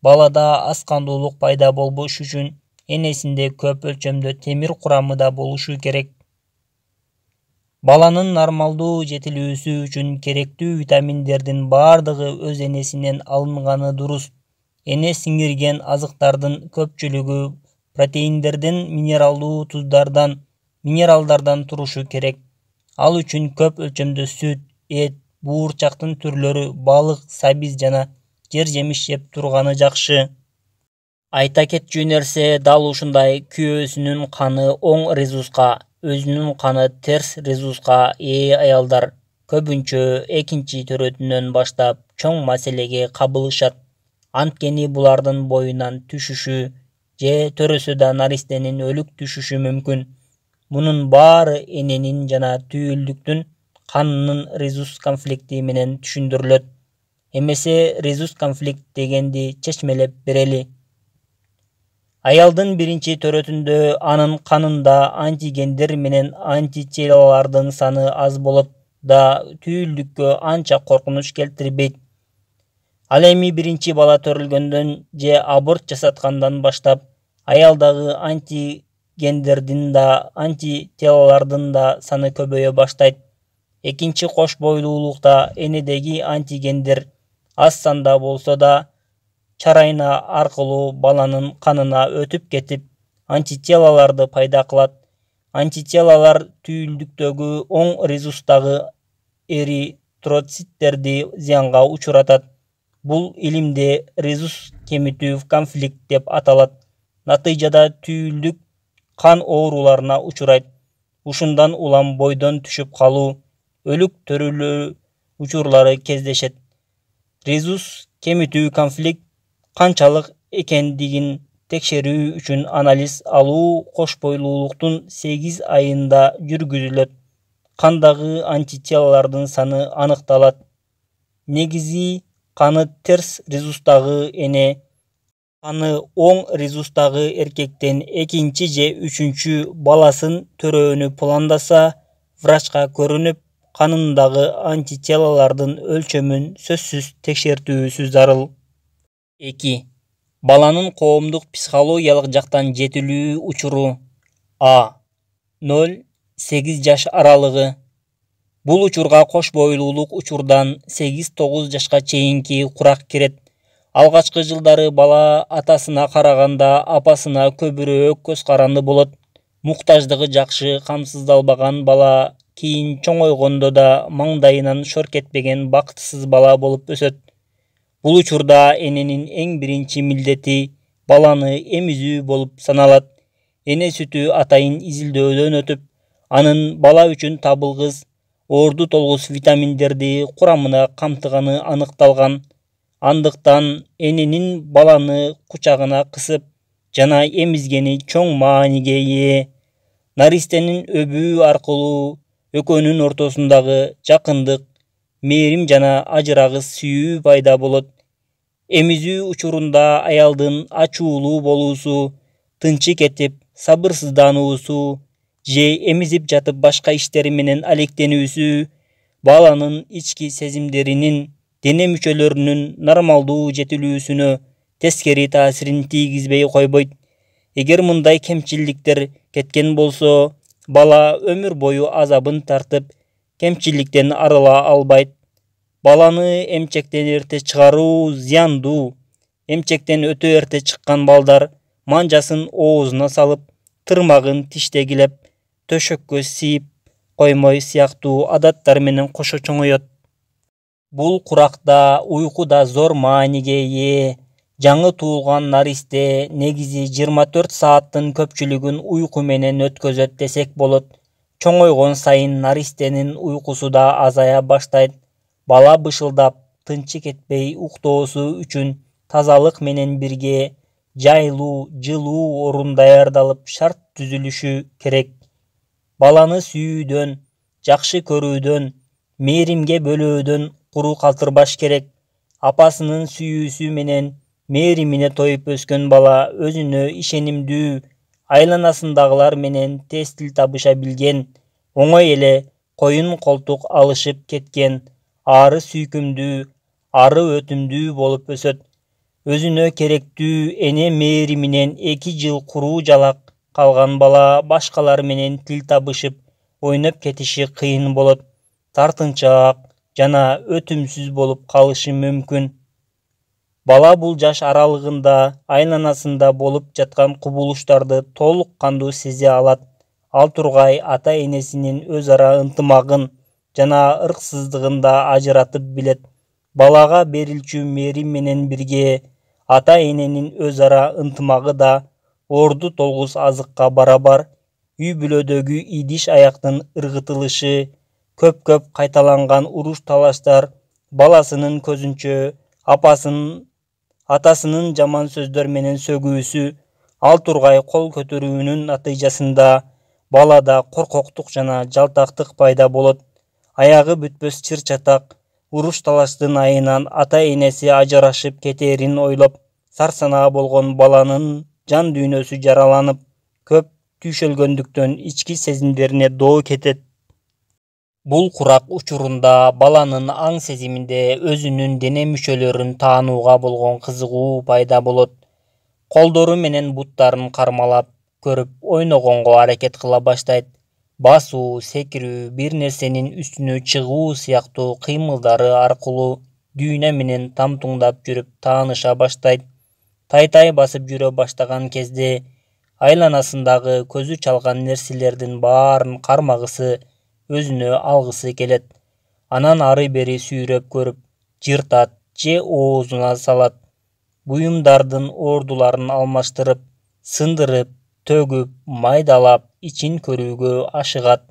Балада аскандуулук пайда болбош үчүн энесинде көп өлчөмдө темир курамы да болушу керек. Баланын нормалдуу жетилүүсү үчүн керектүү витаминдердин бардыгы өз энесинен алынганы дурус. Эне сиңирген азыктардын көпчүлүгү протеиндерден, минералдуу туздардан, минералдардан турушу керек. Ал үчүн көп өлчөмдө сүт, эт, буурчактын түрлөрү, балык, сабиз жана жер жемиш жеп турганы жакшы. Айта кетчү нерсе, дал ушундай күйөөсүнүн каны оң резуска, өзүнүн каны терс резуска ээ аялдар көбүнчө экинчи төрөтүнөн баштап чоң маселеге кабылышат. Анткени булардын боюнан түшүшү же төрөсө да наристенин өлүк түшүшү мүмкүн. Мунун баары эненин жана түйүлдүктүн канынын резус конфликти менен түшүндүрүлөт. Эмесе резус конфликт дегенди чечмелеп берели. Аялдын биринчи төрөтүндө анын канында антигендер менен антителолардын саны аз болот да түйүлдүккө анча коркунуч келтирбейт. Ал эми биринчи бала төрөлгөндөн же аборт жасаткандан баштап аялдагы антигендердин да антителолардын да саны көбөйө баштайт. Экинчи кош бойлуулукта энедеги антигендер аз санда болсо да чарайна аркылуу баланын канына өтүп кетип, антителоларды пайда кылат. антителалар түйүлдүктөгү оң резустагы эритроциттерди зыянга учуратат. Бул илимде резус кемитүү конфликт деп аталат. Натыйжада түйүлдүк кан ооруларына учурайт. Ушундан улам бойдон түшүп калуу, өлүк төрөлүү учурлары кездешет. Резус кемитүү конфликт канчалык экендигин текшерүү үчүн анализ алуу кош бойлуулуктун 8 айында жүргүзүлөт. Кандагы антителалардын саны аныкталат. Негизи каны терс резустагы эне, каны оң резустагы эркектен экинчи же үчүнчү баласын төрөөнү пландаса, врачка көрүнүп, канындагы антителалардын өлчөмүн сөзсүз текшертүүсү зарыл. 2. Баланын коомдук психологиялык жактан жетилүү учуру. А. 0-8 жаш аралыгы. Бул учурга кош бойлуулук учурдан 8-9 жашка чейинки курак кирет. Алгачкы жылдары бала атасына караганда апасына көбүрөөк көз каранды болот. Муктаждыгы жакшы камсыздалбаган бала кийин чоңойгондо да маңдайынан шор кетпеген бактысыз бала болуп өсөт. Бул учурда эненин эң биринчи милдети баланы эмизүү болуп саналат. Эне сүтү атайын изилдөөдөн өтүп, анын бала үчүн табылгыс, орду толгус витаминдерди курамына камтыганы аныкталган. Андыктан эненин баланы кучагына кысып жана эмизгени чоң мааниге ээ. Наристенин өбүү аркылуу экөөнүн ортосундагы жакындык, мээрим жана ажырагыс сүйүү пайда болот. Эмизүү учурунда аялдын ачуулуу болуусу, тынчы кетип, сабырсыздануусу же эмизип жатып башка иштери менен алектенүүсү баланын ички сезимдеринин, дене мүчөлөрүнүн нормалдуу жетилүүсүнө тескери таасирин тийгизбей койбойт. Эгер мындай кемчиликтер кеткен болсо, бала өмүр бою азабын тартып, кемчиликтен арыла албайт. Баланы эмчектен эрте чыгаруу зыяндуу. Эмчектен өтө эрте чыккан балдар манжасын оозуна салып, тырмагын тиштегилеп, төшөккө сийип коймой сыяктуу адаттар менен кошо чоңоет. Бул куракта уйку да зор мааниге ээ. Жаңы туулган наристе негизи 24 сааттын көпчүлүгүн уйку менен өткөзөт десек болот. Чоңойгон сайын наристенин уйкусу да азая баштайт. Бала бышылдап, тынчы кетпей уктоосу үчүн тазалык менен бирге жайлуу, жылуу орун даярдалып шарт түзүлүшү керек. Баланы сүйүүдөн, жакшы көрүүдөн, мээримге бөлөөдөн куру калтырбаш керек. Апасынын сүйүүсү менен мээримине тоюп өскөн бала өзүнө ишенимдүү, айланасындагылар менен тез тил табыша билген, оңой эле коюн колтук алышып кеткен, ары сүйкүмдүү, ары өтүмдүү болуп өсөт. Өзүнө керектүү эне мээриминен 2 жыл куруу жалак калган бала башкалар менен тил табышып, ойноп кетиши кыйын болот, тартынчаак жана өтүмсүз болуп калышы мүмкүн. Бала бул жаш аралыгында айланасында болуп жаткан кубулуштарды толук кандуу сезе алат. Ал тургай ата-энесинин өз ара ынтымагын жана ырксыздыгын да ажыратып билет. Балага берилчү мээрим менен бирге ата-эненин өз ара ынтымагы да орду толгус азыкка барабар. Үй-бүлөдөгү идиш аяктын ыргытылышы, көп кайталанган уруш-талаштар, баласынын көзүнчө атасынын жаман сөздөр менен сөгүүсү, ал тургай кол көтөрүүнүн натыйжасында балада коркоктук жана жалтактык пайда болот. Аягы бүтпөс чыр-чатак, уруш-талаштын айынан ата-энеси ажырашып кетерин ойлоп, сарсанаа болгон баланын жан дүйнөсү жараланып, көп түйшөлгөндүктөн ички сезимдерине доо кетет. Бул курак учурунда баланын аң сезиминде өзүнүн дене мүчөлөрүн таанууга болгон кызыгуу пайда болот. Колдору менен буттарын кармалап көрүп ойногонго аракет кыла баштайт. Басуу, секирүү, бир нерсенин үстүнө чыгуу сыяктуу кыймылдары аркылуу дүйнө менен тамтуңдап жүрүп тааныша баштайт. Тай-тай басып жүрө баштаган кезде айланасындагы көзү чалган нерселердин баарын кармагысы, өзүнө алгысы келет. Анан ары бери сүйрөп көрүп, жыртат же оозуна салат. Буюмдардын ордуларын алмаштырып, сындырып, төгүп, майдалап, ичин көрүүгө ашыгат.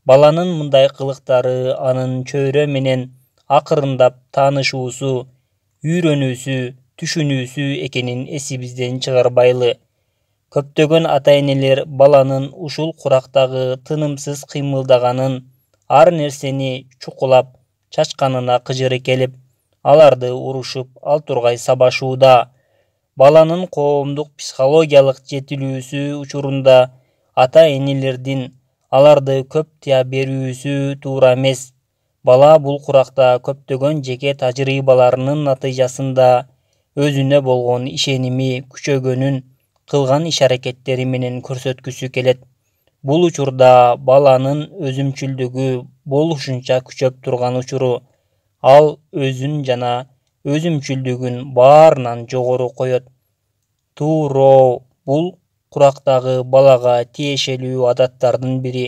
Баланын мындай кылыктары анын чөйрө менен акырындап таанышуусу, үйрөнүүсү, түшүнүүсү экенин эсибизден чыгарбайлы. Көптөгөн ата-энелер баланын ушул курактагы тынымсыз кыймылдаганын, ар нерсени чукулап чачканына кыжыры келип, аларды урушуп ал тургай сабашууда. Баланын коомдук психологиялык жетилүүсү учурунда ата-энелердин аларды көп тыя берүүсү туура эмес. Бала бул куракта көптөгөн жеке тажрыйбаларынын натыйжасында өзүнө болгон ишеними күчөгөнүн кылган иш-аракеттери менен көрсөткүсү келет. Бул учурда баланын өзүмчүлдүгү болушунча күчөп турган учуру. Ал өзүн жана өзүмчүлдүгүн баарынан жогору коет. Тууроо бул курактагы балага тиешелүү адаттардын бири.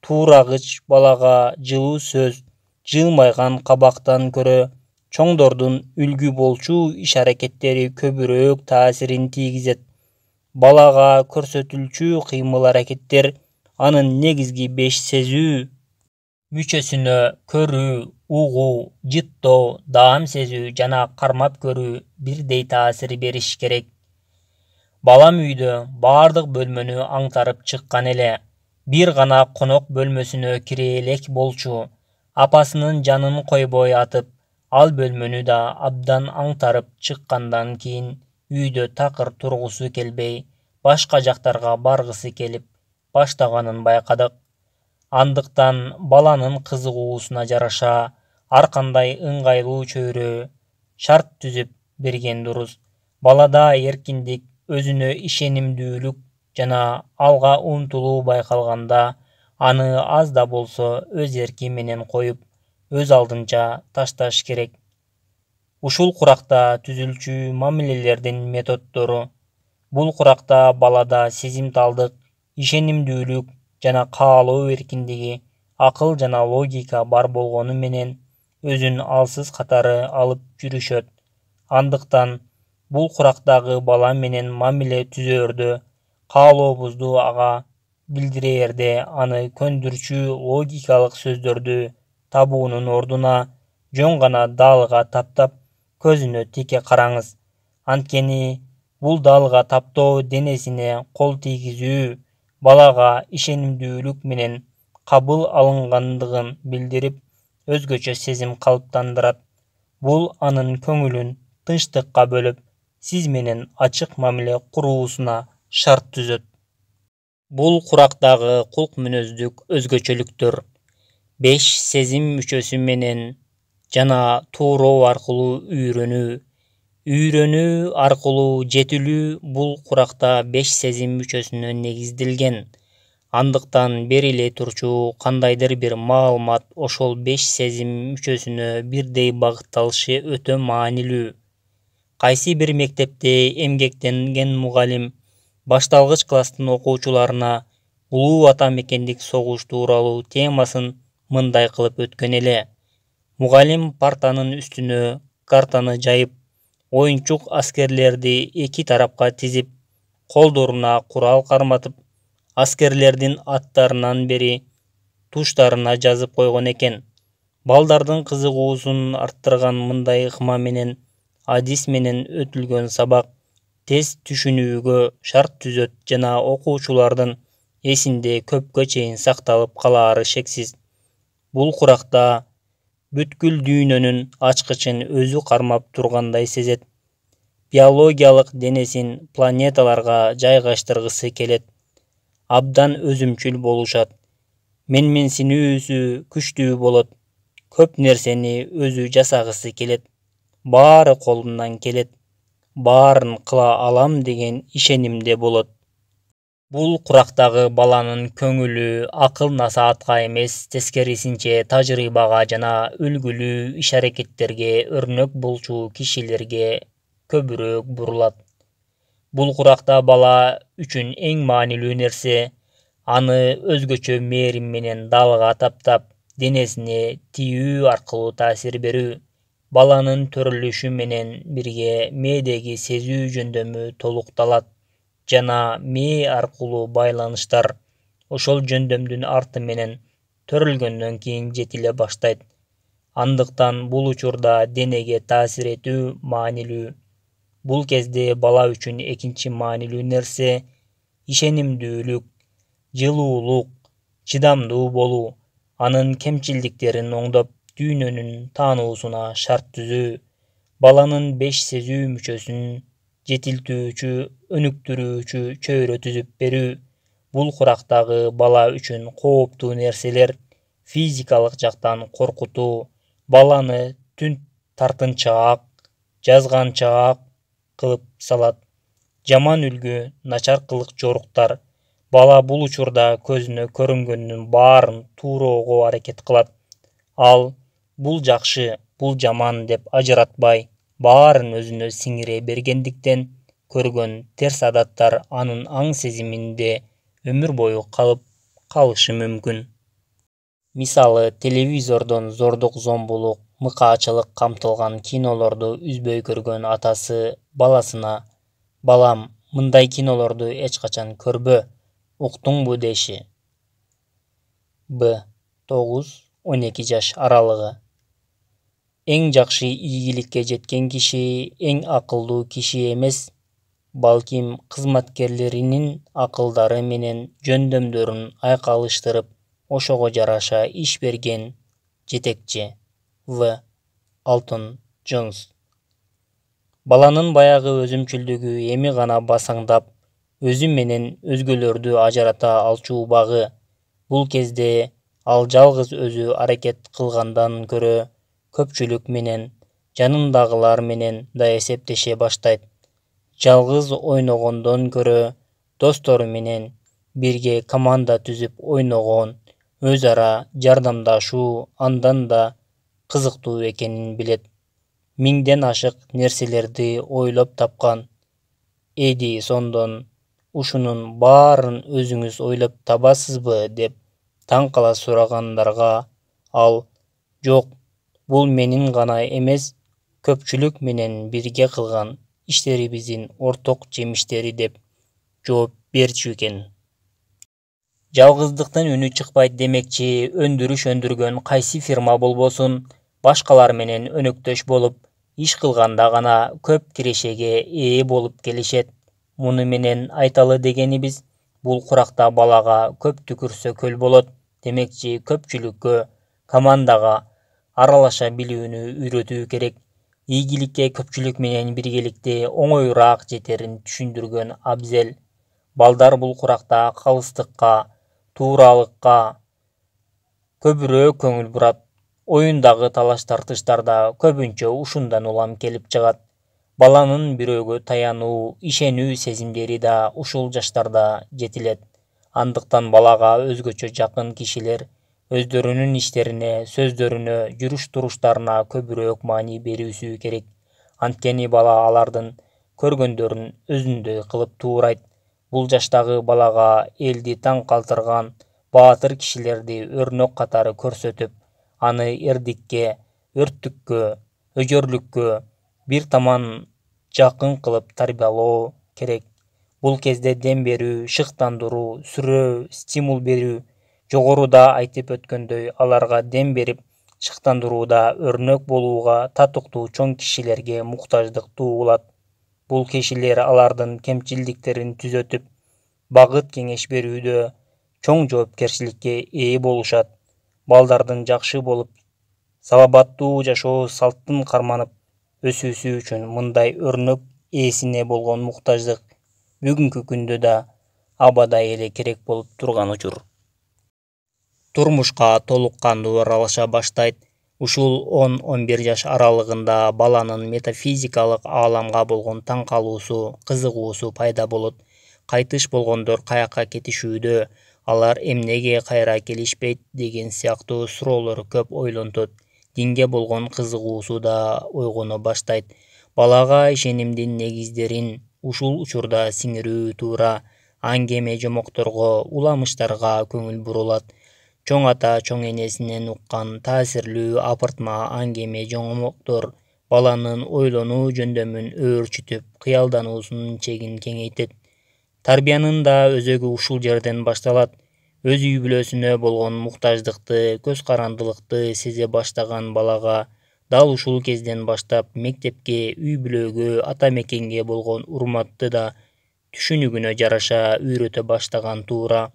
Туурагыч балага жылуу сөз, жылмайган кабактан көрө чоңдордун үлгү болчу иш-аракеттери көбүрөөк таасирин тийгизет. Балага көрсөтүлчү кыймыл-аракеттер анын негизги 5 сезүү мүчөсүнө көрүү, угуу, жыттоо, даам сезүү жана кармап көрүү бирдей таасир бериш керек. Балам үйдө баардык бөлмөнү аңтарып чыккан эле. Бир гана конок бөлмөсүнө кире элек болчу. Апасынын жанын койбой атып, ал бөлмөнү да абдан аңтарып чыккандан кийин үйдө такыр тургусу келбей, башка жактарга баргысы келип баштаганын байкадык. Андыктан баланын кызыгуусуна жараша ар кандай ыңгайлуу чөйрө, шарт түзүп берген дурус. Балада эркиндик, өзүнө ишенимдүүлүк жана алга умтулуу байкалганда, аны аз да болсо өз эрки менен коюп, өз алдынча ташташ керек. Ушул куракта түзүлчү мамилелердин методдору. Бул куракта балада сезимталдык, ишенимдүүлүк жана каалоо эркиндиги, акыл жана логика бар болгону менен өзүн алсыз катары алып жүрүшөт. Андыктан бул курактагы бала менен мамиле түзөөрдө, каалообузду ага билдирээрде аны көндүрчү логикалык сөздөрдү табуунун ордуна жөн гана даалга таптап, көзүнө тике караңыз. Анткени бул даалга таптоо денесине кол тийгизүү балага ишенимдүүлүк менен кабыл алынгандыгын билдирип, өзгөчө сезим калыптандырат. Бул анын көңүлүн тынчтыкка бөлүп, сиз менен ачык мамиле куруусуна шарт түзөт. Бул курактагы кулк мүнөздүк өзгөчөлүктөр 5 сезим мүчөсү менен жана тууроо аркылуу үйрөнүү аркылуу жетилүү бул куракта 5 сезим мүчөсүнө негизделген. Андыктан бериле турчу кандайдыр бир маалымат ошол 5 сезим мүчөсүнө бирдей багытталышы өтө маанилүү. Кайсы бир мектепте эмгектенген мугалим башталгыч класстын окуучуларына улуу ата мекендик согуш тууралуу темасын мындай кылып өткөн эле. Мугалим партанын үстүнө картаны жайып, оюнчук аскерлерди эки тарапка тизип, колдоруна курал карматып, аскерлердин аттарынан бери туштарына жазып койгон экен. Балдардын кызыгуусун арттырган мындай ыкма менен адис менен өтүлгөн сабак тез түшүнүүгө шарт түзөт жана окуучулардын эсинде көпкө чейин сакталып калаары шексиз. Бул куракта бүткүл дүйнөнүн ачкычын өзү кармап тургандай сезет. Биологиялык денесин планеталарга жайгаштыргысы келет. Абдан өзүмчүл болушат. Менменсинүүсү күчтүү болот. Көп нерсени өзү жасагысы келет. Баары колунан келет. Баарын кыла алам деген ишенимде болот. Бул курактагы баланын көңүлү акыл-насаатка эмес, тескерисинче тажрыйбага жана үлгүлүү иш-аракеттерге, өрнөк болчу кишилерге көбүрөөк бурулат. Бул куракта бала үчүн эң маанилүү нерсе аны өзгөчө мээрим менен далга таптап, денесине тийүү аркылуу таасир берүү. Баланын төрөлүшү менен бирге мээдеги сезүү жөндөмү толукталат жана мээ аркылуу байланыштар ошол жөндөмдүн арты менен төрөлгөндөн кийин жетиле баштайт. Андыктан бул учурда денеге таасир этүү маанилүү. Бул кезде бала үчүн экинчи маанилүү нерсе ишенимдүүлүк, жылуулук, чыдамдуу болуу, анын кемчилдиктерин оңдоп, дүйнөнүн таануусуна шарт түзүү, баланын 5 сезүү мүчөсүн жетилтүүчү, өнүктүрүүчү чөйрө түзүп берүү. Бул курактагы бала үчүн кооптуу нерселер физикалык жактан коркутуу, баланы түн тартынчаак, жазганчаак кылып салат. Жаман үлгү, начар кылык жоруктар. Бала бул учурда көзүнө көрүнгөндүн баарын тууроого аракет кылат. Ал бул жакшы, бул жаман деп ажыратпай, баарын өзүнө сиңире бергендиктен көргөн терс адаттар анын аң сезиминде өмүр бою калып калышы мүмкүн. Мисалы, телевизордон зордук-зомбулук, мыкаачылык камтылган кинолорду үзбөй көргөн атасы баласына «Балам, мындай кинолорду эч качан көрбө, уктуңбу?» деши. Б. 9-12 жаш аралыгы. Эң жакшы ийгиликке жеткен киши эң акылдуу киши эмес, балким кызматкерлеринин акылдары менен жөндөмдөрүн айкалыштырып, ошого жараша иш берген жетекчи. В. Алтон Джонс. Баланын баягы өзүмчүлдүгү эми гана басаңдап, өзү менен өзгөлөрдү ажырата алчу багы. Бул кезде ал жалгыз өзү аракет кылгандан көрө көпчүлүк менен, жанындагылар менен да эсептеше баштайт. Жалгыз ойногондон көрө достору менен бирге команда түзүп ойногон, өз ара жардамдашуу андан да кызыктуу экенин билет. Миңден ашык нерселерди ойлоп тапкан Эдисондон ушунун баарын өзүңүз ойлоп табасызбы деп таң кала сурагандарга ал «Жок, бул менин гана эмес, көпчүлүк менен бирге кылган иштерибиздин орток жемиштери» деп жооп берчү экен. Жалгыздыктын үнү чыкпайт демекчи, өндүрүш өндүргөн кайсы фирма болбосун, башкалар менен өнөктөш болуп, иш кылганда гана көп кирешеге ээ болуп келишет. Муну менен айталы дегенибиз, бул куракта балага көп түкүрсө көл болот, демекчи көпчүлүккө, командага аралаша билүүнү үйрөтүү керек. Ийгиликке көпчүлүк менен биргеликте оңоюраак жетерин түшүндүргөн абзел. Балдар бул куракта калыстыкка, тууралыкка көбүрөөк көңүл бурат. Оюндагы талаш-тартыштарда көбүнчө ушундан улам келип чыгат. Баланын бирөөгө таянуу, ишенүү сезимдери да ушул жаштарда жетилет. Андыктан балага өзгөчө жакын кишилер өздөрүнүн иштерине, сөздөрүнө, жүрүш-туруштарына көбүрөөк маани берүүсү керек. Анткени бала алардын көргөндөрүн өзүндөй кылып туурайт. Бул жаштагы балага элди таң калтырган баатыр кишилерди өрнөк катары көрсөтүп, аны эрдикке, өрттүккө, өжөрлүккө бир таман жакын кылып тарбиялоо керек. Бул кезде дем берүү, шыктандыруу, сүрөө, стимул берүү. Жогоруда айтып өткөндөй, аларга дем берип, шыктандырууда өрнөк болууга татыктуу чоң кишилерге муктаждык туулат. Бул кишилер алардын кемчилдиктерин түзөтүп, багыт кеңеш берүүдө чоң жоопкерчиликке ээ болушат. Балдардын жакшы болуп, салабаттуу жашоо салттын карманып өсүүсү үчүн мындай өрнөк ээсине болгон муктаждык бүгүнкү күндө да абадай эле керек болуп турган учур. Турмушка толук кандуу аралаша баштайт. Ушул 10-11 жаш аралыгында баланын метафизикалык ааламга болгон таң калуусу, кызыгуусу пайда болот. Кайтыш болгондор каяка кетишүүдө, алар эмнеге кайра келишпейт деген сыяктуу суроолор көп ойлонтот. Динге болгон кызыгуусу да ойгоно баштайт. Балага ишенимдин негиздерин, ушул учурда сиңирүү туура. Аңгеме жомокторго, уламыштарга көңүл бурулат. Чоң ата чоң энесинен уккан таасирлүү апыртма аңгеме жомоктор баланын ойлонуу жөндөмүн өөрчүтүп, кыялдануусунун чегин кеңейтет. Тарбиянын да өзөгү ушул жерден башталат. Өз үй бүлөсүнө болгон муктаждыкты, көз карандылыкты сезе баштаган балага дал ушул кезден баштап мектепке, үй бүлөгө, ата мекенге болгон урматты да түшүнүгүнө жараша үйрөтө баштаган туура.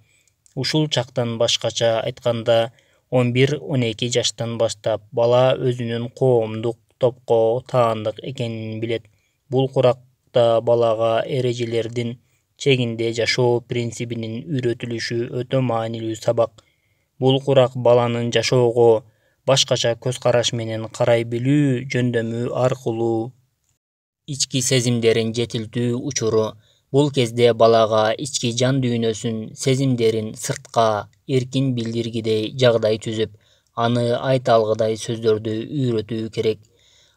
Ушул чактан башкача айтканда, 11-12 жаштан баштап бала өзүнүн коомдук топко таандык экенин билет. Бул куракта балага эрежелердин чегинде жашоо принцибинин үйрөтүлүшү өтө маанилүү сабак. Бул курак баланын жашоого башкача көз караш менен карай билүү жөндөмү аркылуу ички сезимдерин жетилтүү учуру. Бул кезде балага ички жан дүйнөсүн, сезимдерин сыртка эркин билдиргидей жагдай түзүп, аны айта алгыдай сөздөрдү үйрөтүү керек.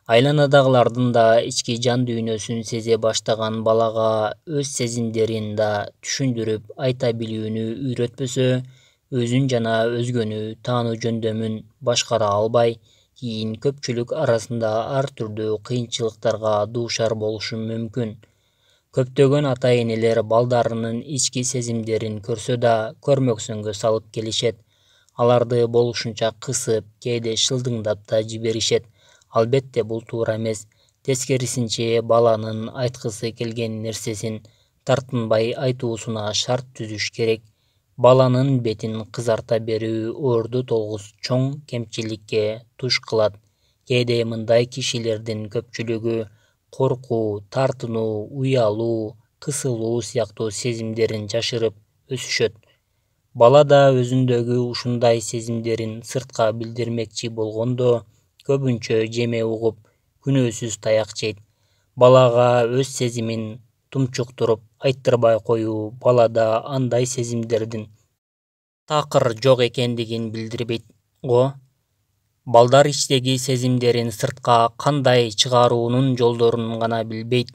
Айланадагылардын да ички жан дүйнөсүн сезе баштаган балага өз сезимдерин да түшүндүрүп айта билүүнү үйрөтпөсө, өзүн жана өзгөнү таануу жөндөмүн башкара албай, кийин көпчүлүк арасында ар түрдүү кыйынчылыктарга дуушар болушу мүмкүн. Көптөгөн ата-энелер балдарынын ички сезимдерин көрсө да көрмөксөнгө салып келишет. Аларды болушунча кысып, кээде шылдыңдап да жиберишет. Албетте бул туура эмес. Тескерисинче баланын айткысы келген нерсесин тартынбай айтуусуна шарт түзүш керек. Баланын бетин кызарта берүү орду толгус чоң кемчиликке туш кылат. Кээде мындай кишилердин көпчүлүгү коркуу, тартынуу, уялуу, кысылуу сыяктуу сезимдерин жашырып өсүшөт. Бала да өзүндөгү ушундай сезимдерин сыртка билдирмекчи болгондо көбүнчө жеме угуп, күнөөсүз таяк жейт. Балага өз сезимин тумчуктуруп айттырбай коюу балада андай сезимдердин такыр жок экендигин билдирбейт го. Балдар ичтеги сезимдерин сыртка кандай чыгаруунун жолдорун гана билбейт.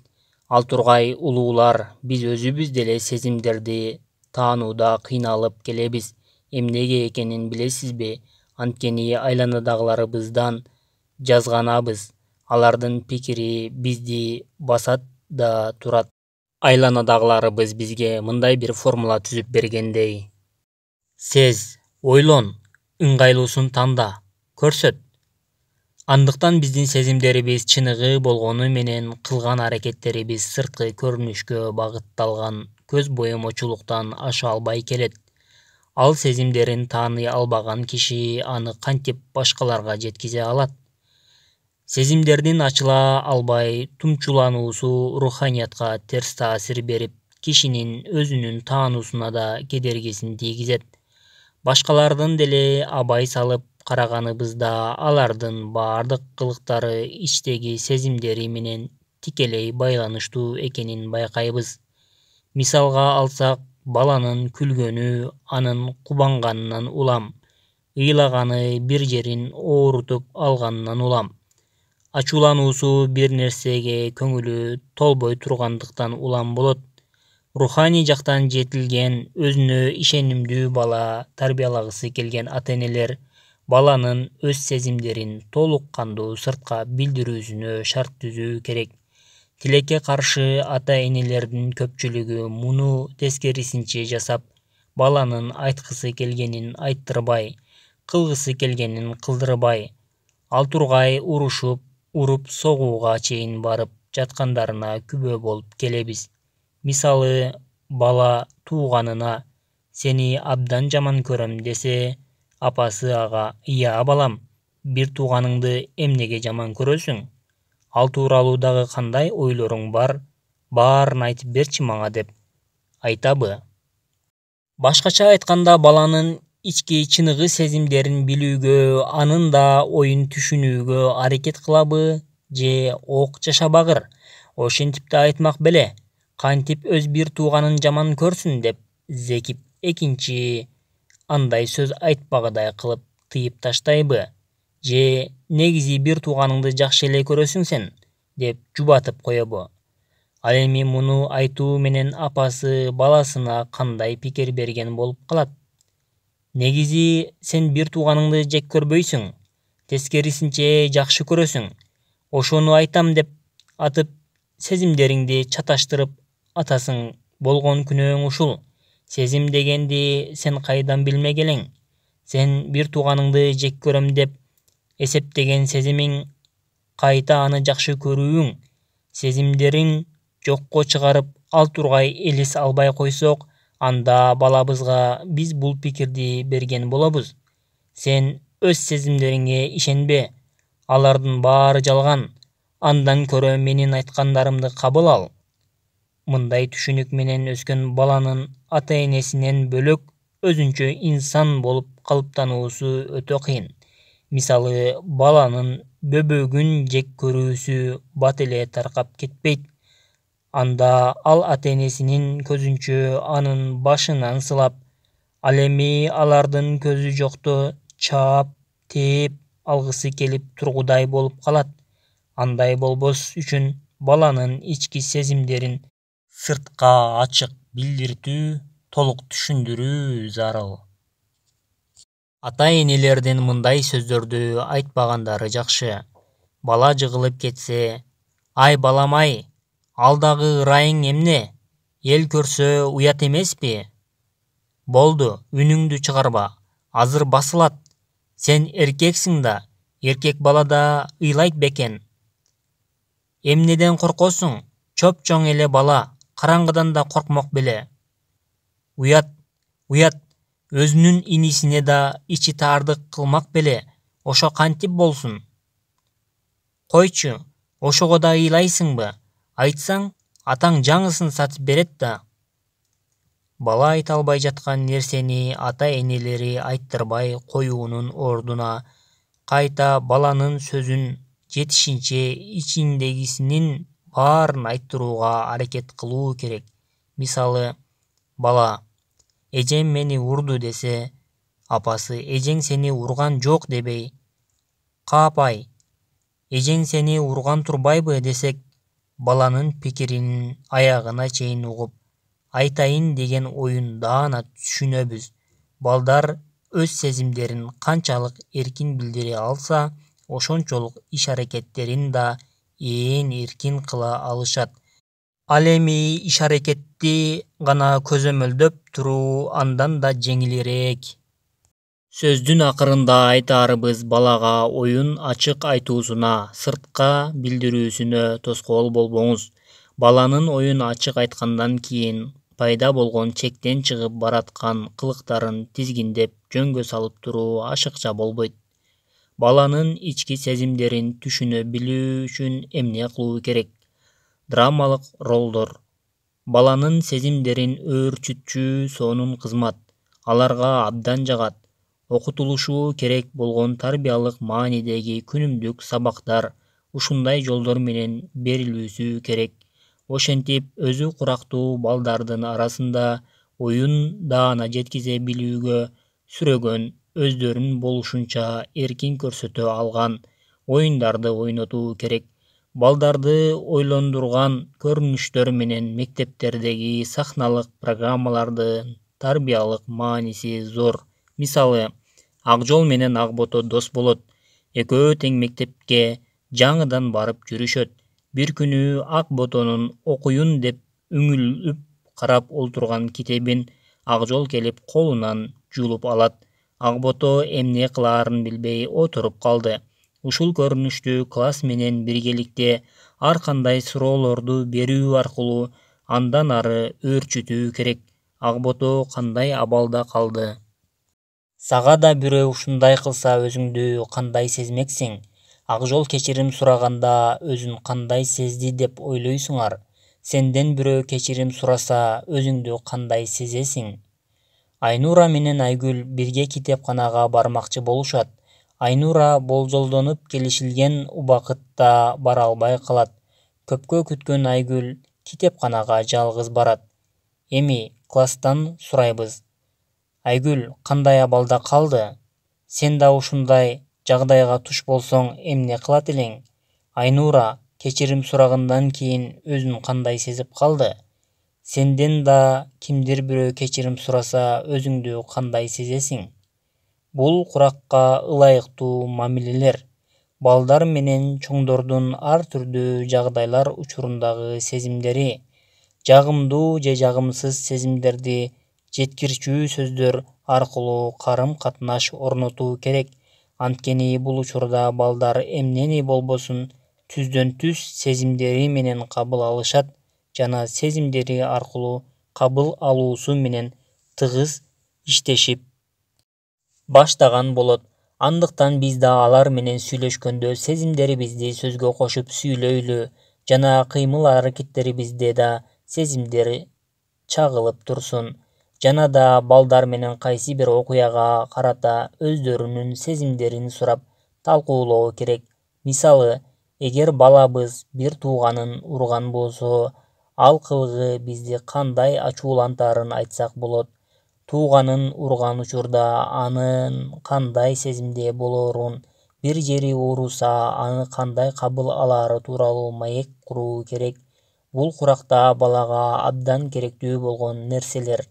Ал тургай улуулар, биз өзүбүз деле сезимдерди таанууда кыйналып келебиз. Эмнеге экенин билесизби? Анткени айланадагыларыбыздан жазганабыз. Алардын пикири бизди басат да турат. Айланадагыларыбыз бизге мындай бир формула түзүп бергендей: сез, ойлон, ыңгайлуусун танда, көрсөт. Андыктан биздин сезимдерибиз чыныгы болгону менен кылган аракеттерибиз сырткы көрүнүшкө багытталган көз боемочулуктан аша албай келет. Ал сезимдерин тааный албаган киши аны кантип башкаларга жеткизе алат? Сезимдердин ачыла албай тумчулануусу руханиятка терс таасир берип, кишинин өзүнүн таануусуна да кедергисин тийгизет. Башкалардын деле абай салып караганыбызда алардын баардык кылыктары ичтеги сезимдери менен тикелей байланыштуу экенин байкайбыз. Мисалга алсак, баланын күлгөнү анын кубанганынан улам, ыйлаганы бир жерин оорутуп алганынан улам, ачуулануусу бир нерсеге көңүлү толбой тургандыктан улам болот. Руханий жактан жетилген, өзүнө ишенимдүү бала тарбиялагысы келген ата-энелер баланын өз сезимдерин толук кандуу сыртка билдирүүсүнө шарт түзүү керек. Тилекке каршы ата-энелердин көпчүлүгү муну тескерисинче жасап, баланын айткысы келгенин айттырбай, кылгысы келгенин кылдырбай, ал тургай урушуп, уруп согууга чейин барып жаткандарына күбө болуп келебиз. Мисалы, бала тууганына «Сени абдан жаман көрөм» десе, апасы ага «Ыя балам, бир тууганыңды эмнеге жаман көрөсүң? Ал тууралуу дагы кандай ойлоруң бар? Баарын айтып берчи мага» деп айтабы? Башкача айтканда, баланын ички чыныгы сезимдерин билүүгө, анын да оюн түшүнүүгө аракет кылабы же ок жашабагыр? Ошентип да айтмак беле: кантип өз бир тууганын жаман көрсүн деп зекип экинчи андай сөз айтпагыдай кылып тыйып таштайбы? Же негизи бир тууганыңды жакшы эле көрөсүң сен деп жубатып коебу? Ал эми муну айтуу менен апасы баласына кандай пикир берген болуп калат? Негизи сен бир тууганыңды жек көрбөйсүң, тескерисинче жакшы көрөсүң. Ошону айтам деп атып сезимдериңди чаташтырып атасың. Болгон күнөөң ушул. Сезим дегенди сен кайдан билмек элең? Сен бир тууганыңды жек көрөм деп эсептеген сезимиң кайта аны жакшы көрүүң, сезимдериң жокко чыгарып ал тургай элес албай койсок, анда балабызга биз бул пикирди берген болобуз. Сен өз сезимдериңе ишенбе. Алардын баары жалган. Андан көрө менин айткандарымды кабыл ал. Мындай түшүнүк менен өскөн баланын ата-энесинен бөлөк өзүнчө инсан болуп калыптануусу өтө кыйын. Мисалы, баланын бөбөгүн жек көрүүсү бат эле таркап кетпейт. Анда ал ата-энесинин көзүнчө анын башынан сылап, ал эми алардын көзү жокто чаап, тээп алгысы келип тургудай болуп калат. Андай болбос үчүн баланын ички сезимдерин сыртка ачык билдиртүү, толук түшүндүрүү зарыл. Ата-энелердин мындай сөздөрдү айтпагандары жакшы. Бала жыгылып кетсе, "Ай балам-ай, ал дагы ырайың эмне? Эл көрсө уят эмеспи? Болду, үнүңдү чыгарба. Азыр басылат. Сен эркексиң да, эркек бала да ыйлайт бекен. Эмнеден коркосуң? Чоп-чоң эле бала, караңгыдан да коркмок беле. Уят, уят, өзүнүн инисине да ичи таардык кылмак беле. Ошо кантип болсун? Койчу, ошого да ыйлайсыңбы? Айтсаң, атаң жаңысын сатып берет да." Бала айта албай жаткан нерсени ата-энелери айттырбай коюунун ордуна кайта баланын сөзүн жетишинче ичиндегисинин баарын айттырууга аракет кылуу керек. Мисалы, бала "Эжем мени урду" десе, апасы "Эжең сени урган жок" дебей, "Каапай, эжең сени урган турбайбы" десек, баланын пикиринин аягына чейин угуп, айтайын деген оюн даана түшүнөбүз. Балдар өз сезимдерин канчалык эркин билдире алса, ошончолук иш-аракеттерин да ээн эркин кыла алышат. Ал эми иш-аракетти гана көзөмөлдөп туруу андан да жеңилирээк. Сөздүн акырында айтаарыбыз, балага оюн ачык айтуусуна, сыртка билдирүүсүнө тоскоол болбоңуз. Баланын оюн ачык айткандан кийин пайда болгон чектен чыгып бараткан кылыктарын тизгиндеп жөнгө салып туруу ашыкча болбойт. Баланын ички сезимдерин түшүнө билүү үчүн эмне кылуу керек? Драмалык ролдор. Баланын сезимдерин өөрчүтчү сонун кызмат. Аларга абдан жагат. Окутулушу керек болгон тарбиялык маанидеги күнүмдүк сабактар ушундай жолдор менен берилүүсү керек. Ошентип өзү курактуу балдардын арасында оюн даана жеткизе билүүгө сүрөгөн, өздөрүн болушунча эркин көрсөтө алган оюндарды ойнотуу керек. Балдарды ойлондурган көрүнүштөр менен мектептердеги сахналык программалардын тарбиялык мааниси зор. Мисалы, Ак жол менен Ак бото дос болот. Экөө тең мектепке жаңыдан барып жүрүшөт. Бир күнү Ак ботонун окуйун деп үңүлүп карап олтурган китебин Ак жол келип колунан жулуп алат. Ак бото эмне кылаарын билбей отуруп калды. Ушул көрүнүштү класс менен биргеликте ар кандай суроолорду берүү аркылуу андан ары өөрчүтүү керек. Ак бото кандай абалда калды? Сага да бирөө ушундай кылса өзүңдү кандай сезмексиң? Ак жол кечирим сураганда өзүн кандай сезди деп ойлойсуңар? Сенден бирөө кечирим сураса өзүңдү кандай сезесиң? Айнура менен Айгүл бирге китепканага бармакчы болушат. Айнура болжолдонуп келишилген убакытта бара албай калат. Көпкө күткөн Айгүл китепканага жалгыз барат. Эми класстан сурайбыз. Айгүл кандай абалда калды? Сен да ушундай жагдайга туш болсоң эмне кылат элең? Айнура кечирим сурагындан кийин өзүн кандай сезип калды? Сенден да кимдир бирөө кечирим сураса өзүңдү кандай сезесиң? Бул куракка ылайыктуу мамилелер балдар менен чоңдордун ар түрдүү жагдайлар учурундагы сезимдери, жагымдуу же жагымсыз сезимдерди жеткирчүү сөздөр аркылуу карым-катнаш орнотуу керек. Анткени бул учурда балдар эмнени болбосун түздөн-түз сезимдери менен кабыл алышат жана сезимдери аркылуу кабыл алуусу менен тыгыз иштешип баштаган болот. Андыктан биз да алар менен сүйлөшкөндө сезимдерибизди сөзгө кошуп сүйлөйлү жана кыймыл-аракеттерибизде да сезимдер чагылып турсун. Жана да балдар менен кайсы бир окуяга карата өздөрүнүн сезимдерин сурап талкуулоо керек. Мисалы, эгер балабыз бир тууганын урган болсо, ал кылыгы бизди кандай ачуулантаарын айтсак болот. Тууганын урган учурда анын кандай сезимде болоорун, бир жери ооруса аны кандай кабыл алаары тууралуу маек куруу керек. Бул куракта балага абдан керектүү болгон нерселер.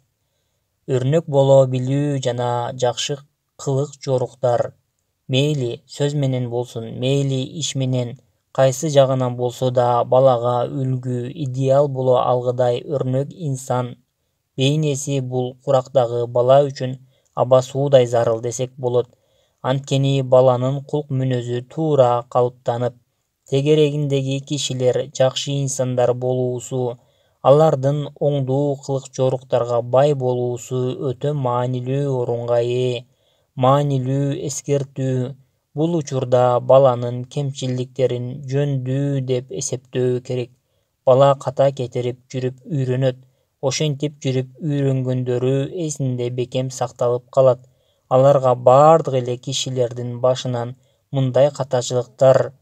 Өрнөк боло билүү жана жакшы кылык-жоруктар. Мейли сөз менен болсун, мейли иш менен, кайсы жагынан болсо да балага үлгү, идеал боло алгыдай өрнөк инсан бейнеси бул курактагы бала үчүн аба суудай зарыл десек болот. Анткени баланын кулк мүнөзү туура калыптанып, тегерегиндеги кишилер жакшы инсандар болуусу, алардын оңдуу кылык-жоруктарга бай болуусу өтө маанилүү орунга ээ. Маанилүү эскертүү. Бул учурда баланын кемчиликтерин жөндүү деп эсептөө керек. Бала ката кетирип жүрүп үйрөнөт. Ошентип жүрүп үйрөнгөндөрү эсинде бекем сакталып калат. Аларга бардык эле кишилердин башынан мындай катачылыктар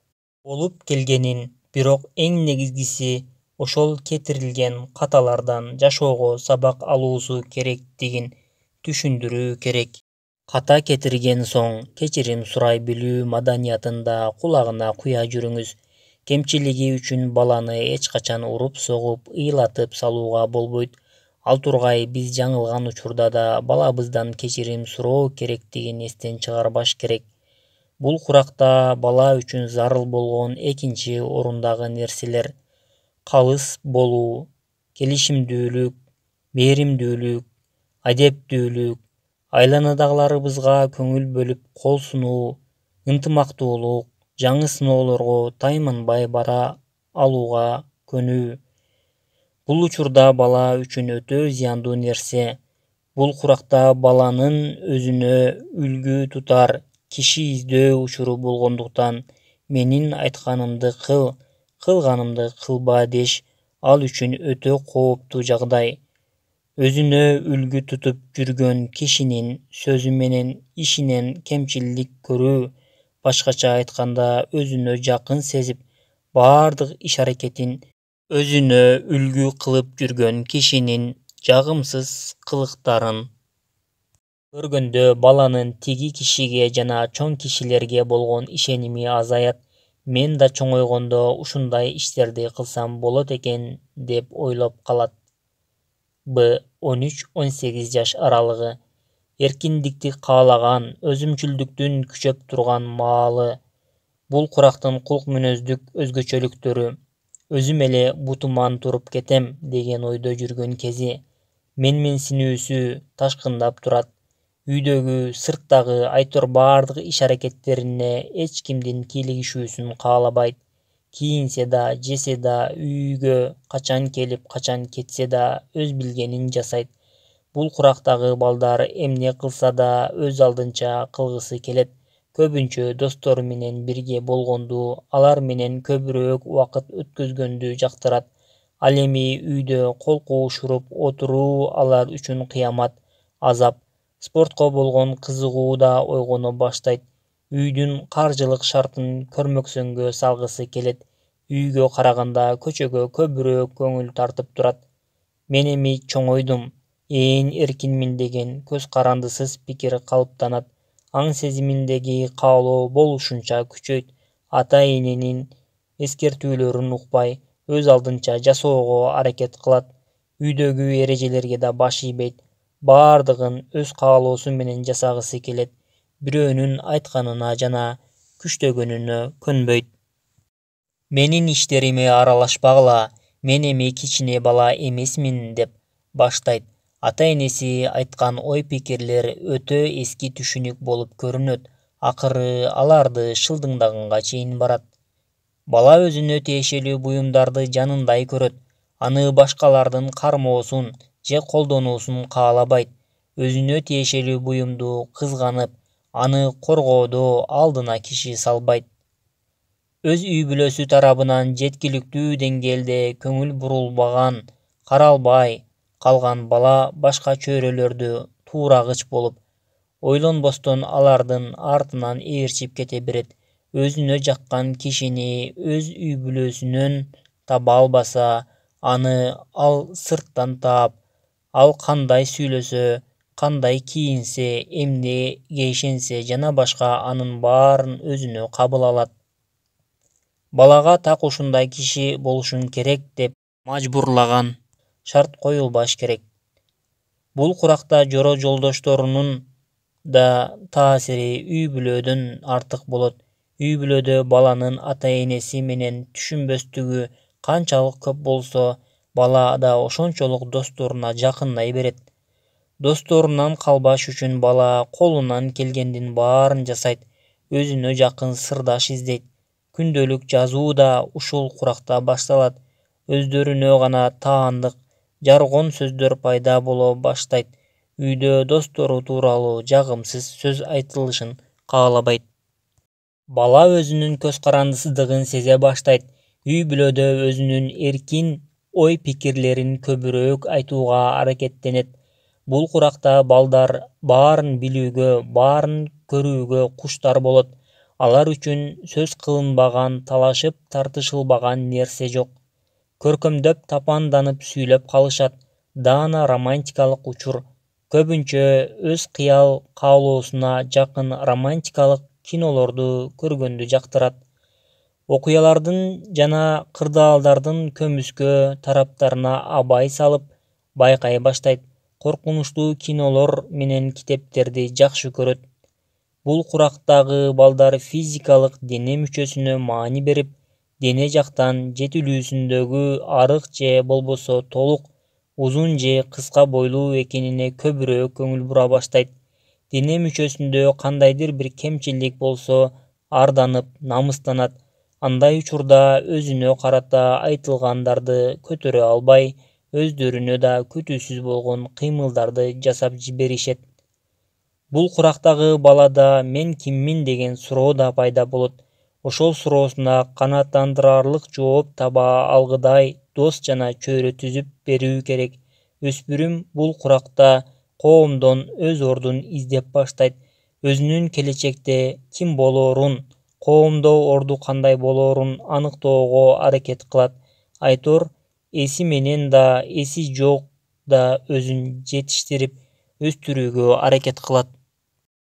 болуп келгенин, бирок эң негизгиси ошол кетирилген каталардан жашоого сабак алуусу керектигин түшүндүрүү керек. Ката кетирген соң кечирим сурай билүү маданиятын да кулагына куя жүрүңүз. Кемчилиги үчүн баланы эч качан уруп-согуп, ыйлатып салууга болбойт. Ал тургай биз жаңылган учурда да балабыздан кечирим суроо керектигин эстен чыгарбаш керек. Бул куракта бала үчүн зарыл болгон экинчи орундагы нерселер: калыс болуу, келишимдүүлүк, мээримдүүлүк, адептүүлүк, айланадагыларыбызга көңүл бөлүп кол сунуу, ынтымактуулук, жаңы сыноолорго тайманбай бара алууга көнүү. Бул учурда бала үчүн өтө зыяндуу нерсе. Бул куракта баланын өзүнө үлгү тутар, киши издөө учуру болгондуктан менин айтканымды кыл, кылганымды кылба деш ал үчүн өтө кооптуу жагдай. Өзүнө үлгү тутуп жүргөн кишинин сөзү менен ишинен кемчилик көрүү, башкача айтканда өзүнө жакын сезип, бардык иш-аракетин өзүнө үлгү кылып жүргөн кишинин жагымсыз кылыктарын көргөндө баланын тиги кишиге жана чоң кишилерге болгон ишеними азаят. Мен да чоңойгондо ушундай иштерди кылсам болот экен деп ойлоп калат. Б. 13-18 жаш аралыгы. Эркиндикти каалаган, өзүмчүлдүктүн күчөп турган маалы. Бул курактын кулк мүнөздүк өзгөчөлүктөрү: өзүм эле бутуман туруп кетем деген ойдо жүргөн кези, менменсинүүсү ташкындап турат. Үйдөгү, сырттагы айтор бардык иш-аракеттерине эч кимдин кийлигишүүсүн каалабайт. Кийинсе да, жесе да, үйгө качан келип, качан кетсе да өз билгенин жасайт. Бул курактагы балдар эмне кылса да өз алдынча кылгысы келет. Көбүнчө достору менен бирге болгонду, алар менен көбүрөөк убакыт өткөзгөндү жактырат. Ал эми үйдө кол куушуруп отуруу алар үчүн кыямат, азап. Спортко болгон кызыгуу да ойгоно баштайт. Үйдүн каржылык шартын көрмөксөнгө салгысы келет. Үйгө караганда көчөгө көбүрөөк көңүл тартып турат. Мен эми чоңойдум, ээн эркинмин деген көз карандысыз пикир калыптанат. Аң сезиминдеги каалоо болушунча күчөйт. Ата-эненин эскертүүлөрүн укпай, өз алдынча жашоого аракет кылат. Үйдөгү эрежелерге да баш ийбейт. Баардыгын өз каалоосу менен жасагысы келет. Бирөөнүн айтканына жана күчтөгөнүнө көнбөйт. Менин иштериме аралашпагыла, мен эми кичине бала эмесмин деп баштайт. Ата-энеси айткан ой-пикирлер өтө эски түшүнүк болуп көрүнөт. Акыры аларды шылдыңдаганга чейин барат. Бала өзүнө тиешелүү буюмдарды жанындай көрөт. Аны башкалардын кармоосун же колдонуусун каалабайт. Өзүнө тиешелүү буюмду кызганып, аны коргоодо алдына киши салбайт. Өз үй-бүлөсү тарабынан жеткиликтүү деңгээлде көңүл бурулбаган, каралбай калган бала башка чөйрөлөрдү туурагыч болуп, ойлонбостон алардын артынан ээрчип кете берет. Өзүнө жаккан кишини өз үй-бүлөсүнөн таба албаса, аны ал сырттан таап, ал кандай сүйлөсө, кандай кийинсе, эмнеге ишенсе жана башка анын баарын өзүнө кабыл алат. Балага так ушундай киши болушуң керек деп мажбурлаган шарт коюлбаш керек. Бул куракта жоро жолдошторунун да таасири үй-бүлөдөн артык болот. Үй-бүлөдө баланын ата-энеси менен түшүнбөстүгү канчалык көп болсо, бала да ошончолук досторуна жакындай берет. Досторунан калбаш үчүн бала колунан келгендин баарын жасайт, өзүнө жакын сырдаш издейт. Күндөлүк жазуу да ушул куракта башталат. Өздөрүнө гана таандык, жаргон сөздөр пайда боло баштайт. Үйдө достору тууралуу жагымсыз сөз айтылышын каалабайт. Бала өзүнүн көз карандысыздыгын сезе баштайт. Үй-бүлөдө өзүнүн эркин ой-пикирлерин көбүрөөк айтууга аракеттенет. Бул куракта балдар баарын билүүгө, баарын көрүүгө куштар болот. Алар үчүн сөз кылынбаган, талашып тартышылбаган нерсе жок. Көркөмдөп тапанданып сүйлөп калышат. Даана романтикалык учур. Көбүнчө өз кыял каалоосуна жакын романтикалык кинолорду көргөндү жактырат. Окуялардын жана кырдаалдардын көмүскө тараптарына абай салып байкай баштайт. Коркунучтуу кинолор менен китептерди жакшы көрөт. Бул курактагы балдар физикалык дене мүчөсүнө маани берип, дене жактан жетилүүсүндөгү арык же болбосо толук, узун же кыска бойлуу экенине көбүрөөк көңүл бура баштайт. Дене мүчөсүндө кандайдыр бир кемчилик болсо, арданып, намыстанат. Андай учурда өзүнө карата айтылгандарды көтөрө албай, өздөрүнө да күтүүсүз болгон кыймылдарды жасап жиберишет. Бул курактагы балада мен киммин деген суроо да пайда болот. Ошол суроосуна канааттандырарлык жооп таба алгыдай дос жана чөйрө түзүп берүү керек. Өспүрүм бул куракта коомдон өз ордун издеп баштайт. Өзүнүн келечекте ким болоорун, коомдо орду кандай болоорун аныктоого аракет кылат. Айтор эси менен да, эси жок да өзүн жетиштирип, өстүрүүгө аракет кылат.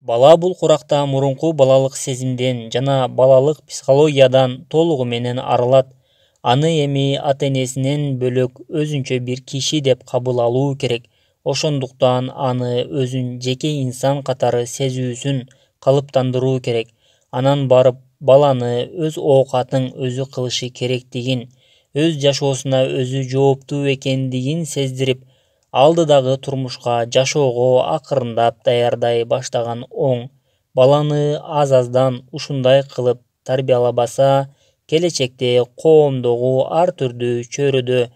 Бала бул куракта мурунку балалык сезимден жана балалык психологиядан толугу менен арылат. Аны эми ата-энесинен бөлөк өзүнчө бир киши деп кабыл алуу керек. Ошондуктан аны өзүн жеке инсан катары сезүүсүн калыптандыруу керек. Анан барып баланы өз оокатын өзү кылышы керектигин, өз жашоосуна өзү жооптуу экендигин сездирип, алдыдагы турмушка, жашоого акырындап даярдай баштаган оң. Баланы аз-аздан ушундай кылып тарбиялабаса, келечекте коомдогу ар түрдүү чөйрөдө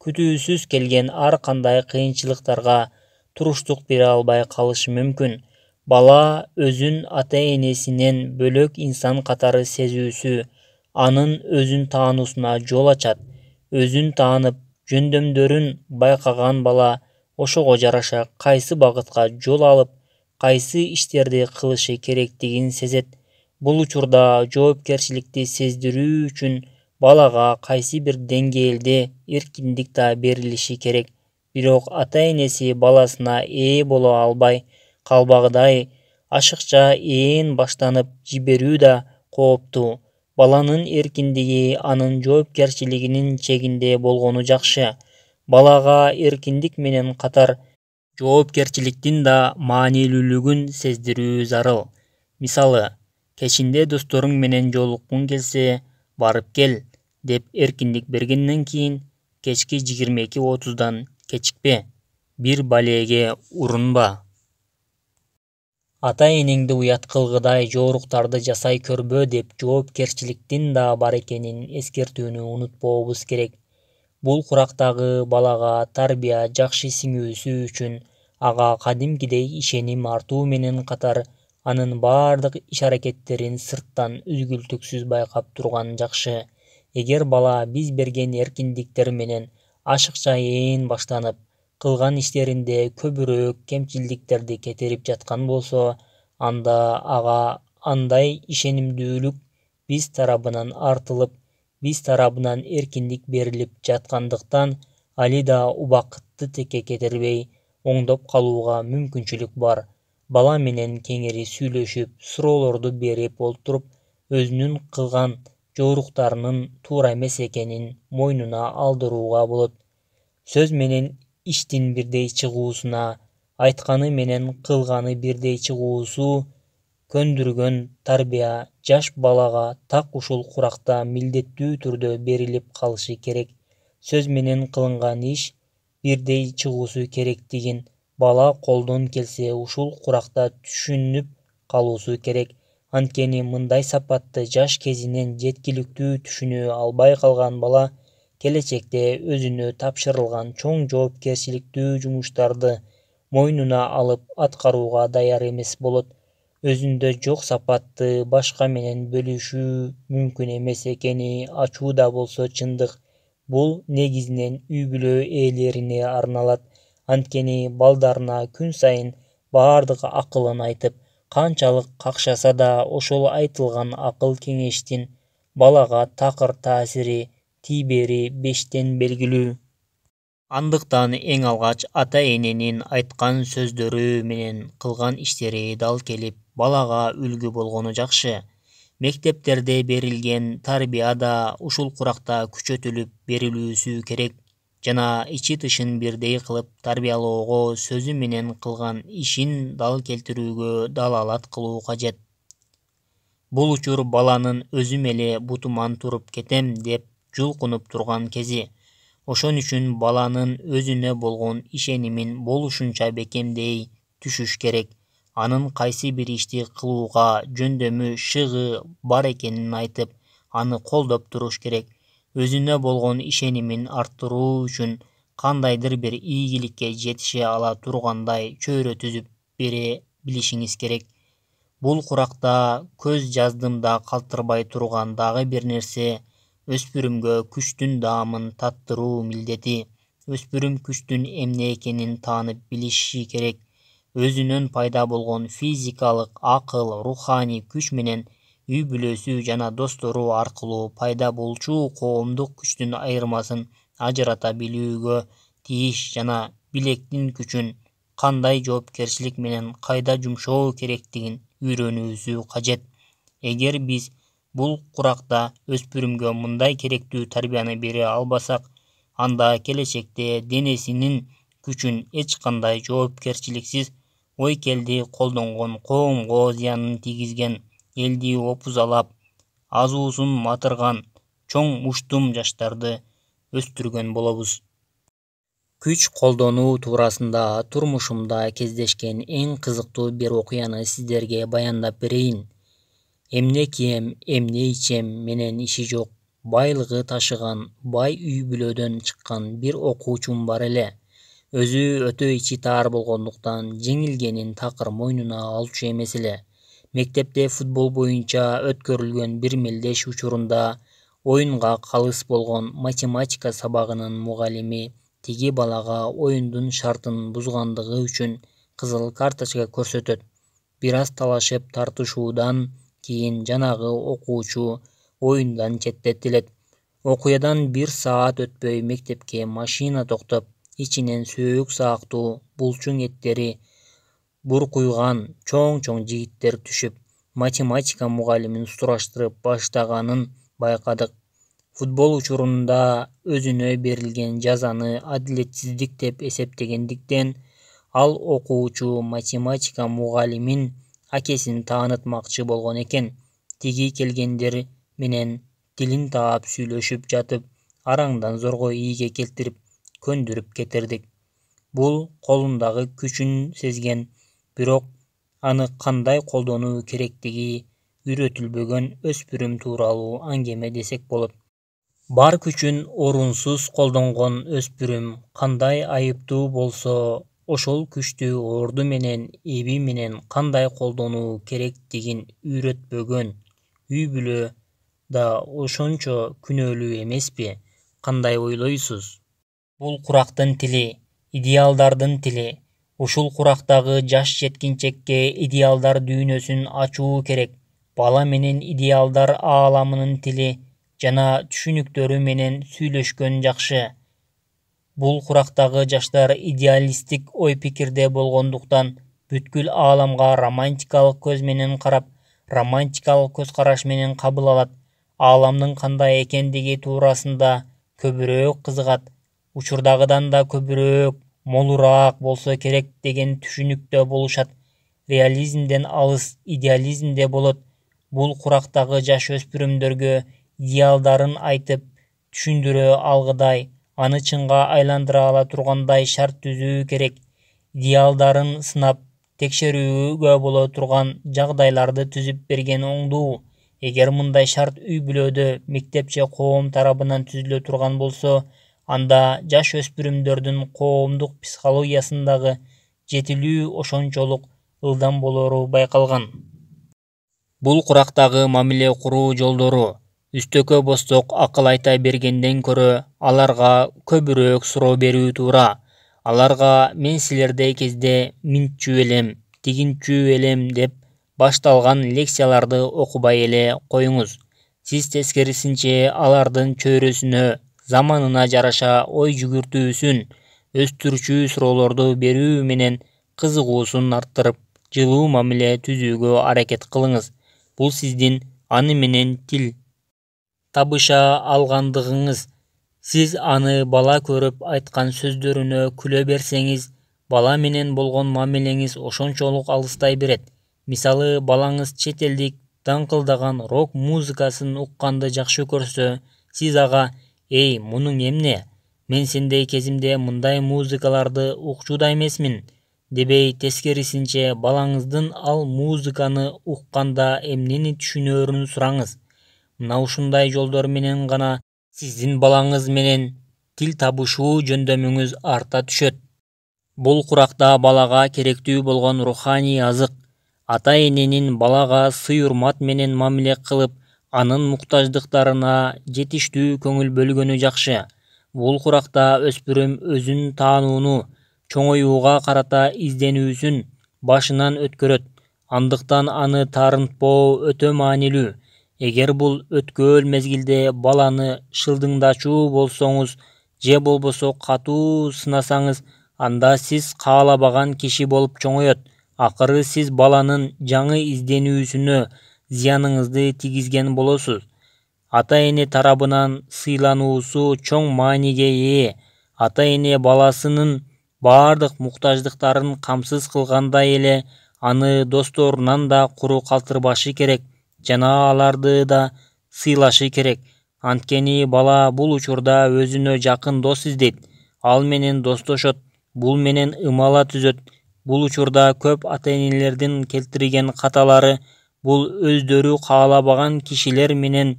күтүүсүз келген ар кандай кыйынчылыктарга туруштук бере албай калышы мүмкүн. Бала өзүн ата-энесинен бөлөк инсан катары сезүүсү анын өзүн таануусуна жол ачат. Өзүн таанып, жөндөмдөрүн байкаган бала ошого жараша кайсы багытка жол алып, кайсы иштерди кылышы керектигин сезет. Бул учурда жоопкерчиликти сездирүү үчүн балага кайсы бир деңгээлде эркиндик да берилиши керек. Бирок ата-энеси баласына ээ боло албай калбагыдай ашыкча ээн баштанып жиберүү да кооптуу. Баланын эркиндиги анын жоопкерчилигинин чегинде болгону жакшы. Балага эркиндик менен катар жоопкерчиликтин да маанилүүлүгүн сездирүү зарыл. Мисалы, кечинде досторуң менен жолуккуң келсе, барып кел деп эркиндик бергенден кийин кечки 22:30 кечикпе. Бир балеге урунба. Ата-энеңди уят кылгыдай жооруктарды жасай көрбө деп жоопкерчиликтин да бар экенин эскертүүнү унутпообуз керек. Бул курактагы балага тарбия жакшы сиңүүсү үчүн ага кадимкидей ишеним артуу менен катар анын бардык иш-аракеттерин сырттан үзгүлтүксүз байкап турган жакшы. Эгер бала биз берген эркиндиктер менен ашыкча баштанып, кылган иштеринде көбүрөөк кемчилдиктерди кетирип жаткан болсо, анда ага андай ишенимдүүлүк биз тарабынан артылып, биз тарабынан эркиндик берилип жаткандыктан али да убакытты текке кетирбей оңдоп калууга мүмкүнчүлүк бар. Бала менен кеңири сүйлөшүп, суроолорду берип олтуруп, өзүнүн кылган жооруктарынын туура эмес экенин мойнуна алдырууга болот. Сөз менен иштин бирдей чыгуусуна, айтканы менен кылганы бирдей чыгуусу көндүргөн тарбия жаш балага так ушул куракта милдеттүү түрдө берилип калышы керек. Сөз менен кылынган иш бирдей чыгуусу керектигин бала колдон келсе ушул куракта түшүнүп калуусу керек. Анткени мындай сапатты жаш кезинен жеткиликтүү түшүнө албай калган бала келечекте өзүнө тапшырылган чоң жоопкерчиликтүү жумуштарды мойнуна алып аткарууга даяр эмес болот. Өзүндө жок сапатты башка менен бөлүшүү мүмкүн эмес экени ачуу да болсо чындык. Бул негизинен үй-бүлө ээлерине арналат. Анткени балдарына күн сайын бардык акылын айтып, канчалык какшаса да ошол айтылган акыл-кеңештин балага такыр таасири тийбери бештен белгилүү. Андыктан эң алгач ата-эненин айткан сөздөрү менен кылган иштери дал келип, балага үлгү болгону жакшы. Мектептерде берилген тарбия да ушул куракта күчөтүлүп берилүүсү керек жана ичи-тышын бирдей кылып тарбиялоого, сөзү менен кылган ишин дал келтирүүгө далаалат кылуу кажет. Бул учур баланын өзүм эле бутуман туруп кетем деп жулкунуп турган кези. Ошон үчүн баланын өзүнө болгон ишенимин болушунча бекемдей түшүш керек. Анын кайсы бир ишти кылууга жөндөмү, шыгы бар экенин айтып, аны колдоп туруш керек. Өзүнө болгон ишенимин арттыруу үчүн кандайдыр бир ийгиликке жетише ала тургандай чөйрө түзүп бере билишиңиз керек. Бул куракта көз жаздымда калтырбай турган дагы бир нерсе — өспүрүмгө күчтүн даамын таттыруу милдети. Өспүрүм күчтүн эмне экенин таанып билиши керек. Өзүнөн пайда болгон физикалык, акыл, руханий күч менен үй-бүлөсү жана достору аркылуу пайда болчу коомдук күчтүн айырмасын ажырата билүүгө тийиш жана билектин күчүн кандай жоопкерчилик менен кайда жумшоо керектигин үйрөнүүсү кажет. Эгер биз бул куракта өспүрүмгө мындай керектүү тарбияны бере албасак, анда келечекте денесинин күчүн эч кандай жоопкерчиликсиз, ойкелди колдонгон, коомго зыянын тийгизген, элди опузалап, азуусун матырган, чоң муштум жаштарды өстүргөн болобуз. Күч колдонуу туурасында турмушумда кездешкен эң кызыктуу бир окуяны сиздерге баяндап берейин. Эмне кием, эмне ичем менен иши жок. Байлыгы ташыган, бай үй-бүлөдөн чыккан бир окуучум бар эле. Өзү өтө ичи таар болгондуктан жеңилгенин такыр мойнуна алчу эмес эле. Мектепте футбол боюнча өткөрүлгөн бир мелдеш учурунда оюнга калыс болгон математика сабагынын мугалими тиги балага оюндун шартын бузгандыгы үчүн кызыл карточка көрсөтөт. Бир аз талашып тартышуудан кийин жанагы окуучу оюндан четтетилет. Окуядан бир саат өтпөй мектепке машина токтоп, ичинен сөөк саактуу, булчуң эттери буркуйган чоң-чоң жигиттер түшүп, математика мугалимин сураштырып баштаганын байкадык. Футбол учурунда өзүнө берилген жазаны адилетсиздик деп эсептегендиктен, ал окуучу математика мугалимин акесин таанытмакчы болгон экен. Тиги келгендер менен тилин таап сүйлөшүп жатып, араңдан зорго ийге келтирип, көндүрүп кетирдик. Бул колундагы күчүн сезген, бирок аны кандай колдонуу керектиги үйрөтүлбөгөн өспүрүм тууралуу аңгеме десек болот. Бар күчүн орунсуз колдонгон өспүрүм кандай айыптуу болсо, ошол күчтү орду менен эби менен кандай колдонуу керектигин үйрөтпөгөн үй-бүлө да ошончо күнөөлүү эмеспи? Кандай ойлойсуз? Бул курактын тили, идеалдардын тили. Ушул курактагы жаш жеткинчекке идеалдар дүйнөсүн ачуу керек. Бала менен идеалдар ааламынын тили жана түшүнүктөрү менен сүйлөшкөн жакшы. Бул курактагы жаштар идеалисттик ой-пикирде болгондуктан, бүткүл ааламга романтикалык көз менен карап, романтикалык көз караш менен кабыл алат. Ааламдын кандай экендиги туурасында көбүрөөк кызыгат. Учурдагыдан да көбүрөөк, молураак болсо керек деген түшүнүктө болушат. Реализмден алыс идеализмде болот. Бул курактагы жаш өспүрүмдөргө идеалдарын айтып, түшүндүрө алгыдай, аны чынга айландыра ала тургандай шарт түзүү керек. Идеалдарын сынап, текшерүүгө боло турган жагдайларды түзүп берген оңдуу. Эгер мындай шарт үй-бүлөдө, мектеп же коом тарабынан түзүлө турган болсо, анда жаш өспүрүмдөрдүн коомдук психологиясындагы жетилүү ошончолук ылдам болору байкалган. Бул курактагы мамиле куруу жолдору үстөккө босток акыл айта бергенден көрө, аларга көбүрөөк суроо берүү туура. Аларга мен силердей кезде минтчү элем, тигинчү элем деп башталган лекцияларды окубай эле коюңуз. Сиз тескерисинче алардын чөйрөсүнө заманына жараша ой жүгүртүүсүн, өстүрүүчү суроолорду берүү менен кызыгуусун арттырып, жылуу мамиле түзүүгө аракет кылыңыз. Бул сиздин аны менен тил табыша алгандыгыңыз. Сиз аны бала көрүп айткан сөздөрүнө күлө берсеңиз, бала менен болгон мамилеңиз ошончолук алыстай берет. Мисалы, балаңыз чет элдик даңкылдаган рок музыкасын укканды жакшы көрсө, сиз ага «Эй, мунуң эмне? Мен сендей кезимде мындай музыкаларды укчу да эмесмин» дебей, тескерисинче балаңыздын ал музыканы укканда эмнени түшүнөөрүн сураңыз. Мына ушундай жолдор менен гана сиздин балаңыз менен тил табышуу жөндөмүңүз арта түшөт. Бул куракта балага керектүү болгон руханий азык. Ата-эненин балага сый-урмат менен мамиле кылып, анын муктаждыктарына жетиштүү көңүл бөлгөнү жакшы. Бул куракта өспүрүм өзүн таанууну, чоңоюуга карата изденүүсүн башынан өткөрөт. Андыктан аны таарынтпоо өтө маанилүү. Эгер бул өткөөл мезгилде баланы шылдыңдачу болсоңуз же болбосо катуу сынасаңыз, анда сиз каалабаган киши болуп чоңоет. Акыры сиз баланын жаңы изденүүсүнө зыяныңызды тийгизген болосуз. Ата-эне тарабынан сыйлануусу чоң мааниге ээ. Ата-эне баласынын баардык муктаждыктарын камсыз кылгандай эле, аны досторунан да куру калтырбашы керек жана аларды да сыйлашы керек. Анткени бала бул учурда өзүнө жакын дос издейт, ал менен достошот, бул менен ымала түзөт. Бул учурда көп ата-энелердин келтирген каталары бул өздөрү каалабаган кишилер менен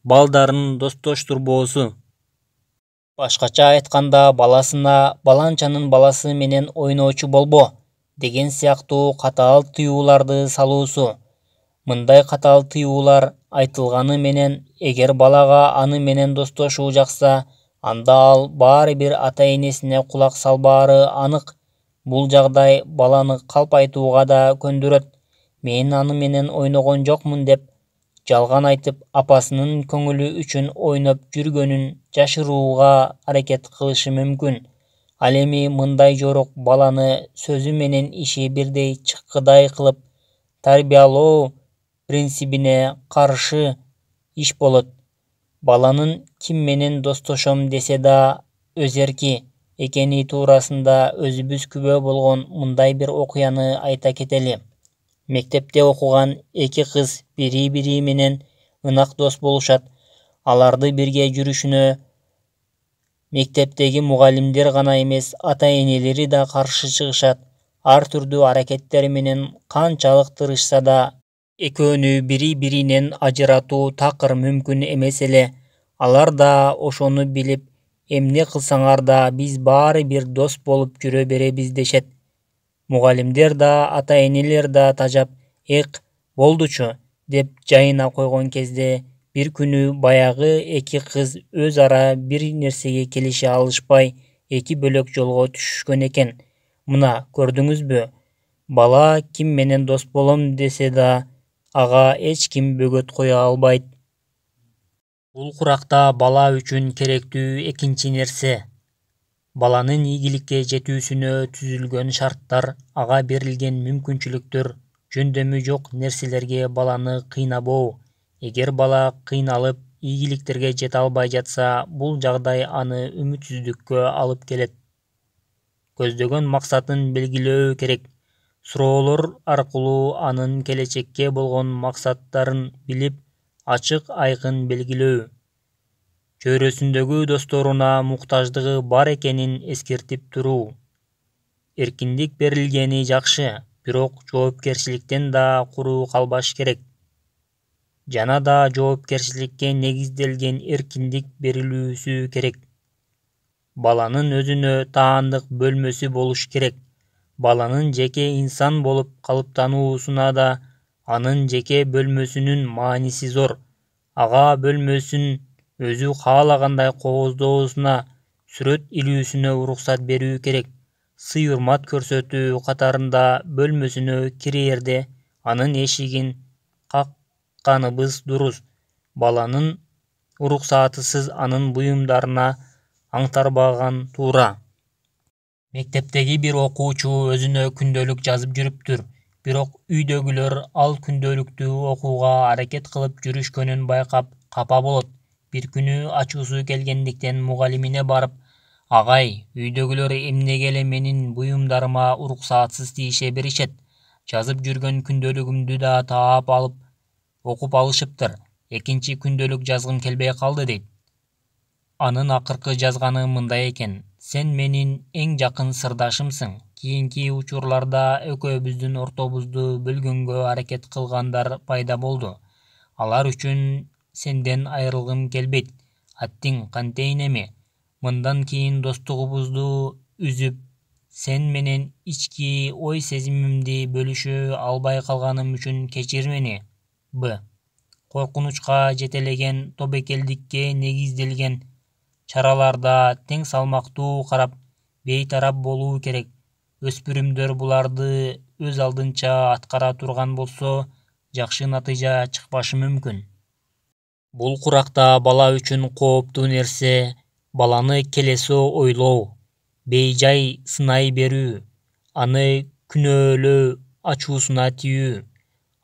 балдарын достоштурбоосу. Башкача айтканда, баласына баланчанын баласы менен ойноочу болбо деген сыяктуу катаал тыюуларды салуусу. Мындай катаал тыюулар айтылганы менен, эгер балага аны менен достошуу жакса, анда ал баары бир ата-энесине кулак салбаары анык. Бул жагдай баланы калп айтууга да көндүрөт. Мен аны менен ойногон жокмун деп жалган айтып, апасынын көңүлү үчүн ойноп жүргөнүн жашырууга аракет кылышы мүмкүн. Ал эми мындай жорук баланы сөзү менен иши бирдей чыккыдай кылып тарбиялоо принцибине каршы иш болот. Баланын ким менен достошом десе да өз эрки экени туурасында өзүбүз күбө болгон мындай бир окуяны айта кетели. Мектепте окуган эки кыз бири-бири менен ынак дос болушат. Аларды бирге жүрүшүнө мектептеги мугалимдер гана эмес, ата-энелери да каршы чыгышат. Ар түрдүү аракеттер менен канчалык тырышса да экөөнү бири-биринен ажыратуу такыр мүмкүн эмес эле. Алар да ошону билип, эмне кылсаңар да биз баары бир дос болуп жүрө беребиз дешет. Мугалимдер да, ата-энелер да тажап, болдучу деп жайына койгон кезде бир күнү баягы эки кыз өз ара бир нерсеге келише алышпай эки бөлөк жолго түшүшкөн экен. Мына көрдүңүзбү? Бала ким менен дос болом десе да ага эч ким бөгөт кое албайт. Бул куракта бала үчүн керектүү экинчи нерсе баланын ийгиликке жетүүсүнө түзүлгөн шарттар, ага берилген мүмкүнчүлүктөр, жөндөмү жок нерселерге баланы кыйнабоо. Эгер бала кыйналып, ийгиликтерге жете албай жатса, бул жагдай аны үмүтсүздүккө алып келет. Көздөгөн максатын белгилөө керек. Суроолор аркылуу анын келечекке болгон максаттарын билип, ачык айкын белгилөө. Чөйрөсүндөгү досторуна муктаждыгы бар экенин эскертип туруу. Эркиндик берилгени жакшы, бирок жоопкерчиликтен да куру калбаш керек. Жана да жоопкерчиликке негизделген эркиндик берилүүсү керек. Баланын өзүнө таандык бөлмөсү болуш керек. Баланын жеке инсан болуп калыптануусуна да анын жеке бөлмөсүнүн мааниси зор. Ага бөлмөсүн өзү каалагандай кооздоосуна, сүрөт илүүсүнө уруксат берүү керек. Сый-урмат көрсөтүү катарында бөлмөсүнө кирээрде анын эшигин какканыбыз дурус. Баланын уруксатысыз анын буюмдарына аңтарбаган туура. Мектептеги бир окуучу өзүнө күндөлүк жазып жүрүптүр. Бирок үйдөгүлөр ал күндөлүктү окууга аракет кылып жүрүшкөнүн байкап капа болот. Бир күнү ачуусу келгендиктен мугалимине барып, агай, үйдөгүлөр эмнеге эле менин буюмдарыма уруксатсыз тийише беришет? Жазып жүргөн күндөлүгүмдү да таап алып окуп алышыптыр. Экинчи күндөлүк жазгым келбей калды дейт. Анын акыркы жазганы мындай экен: сен менин эң жакын сырдашымсың. Кийинки учурларда экөөбүздүн ортобузду бөлгөнгө аракет кылгандар пайда болду. Алар үчүн сенден айрылгым келбейт. Аттиң кантейин эми? Мындан кийин достугубузду үзүп, сен менен ички ой-сезимимди бөлүшө албай калганым үчүн кечир мени. Б. Коркунучка жетелеген тобокелдикке негизделген чараларда тең салмактуу карап, бейтарап болуу керек. Өспүрүмдөр буларды өз алдынча аткара турган болсо, жакшы натыйжа чыкпашы мүмкүн. Бул куракта бала үчүн кооптуу нерсе баланы келесо ойлоо, бейжай сынай берүү, аны күнөөлөө, ачуусуна тийүү,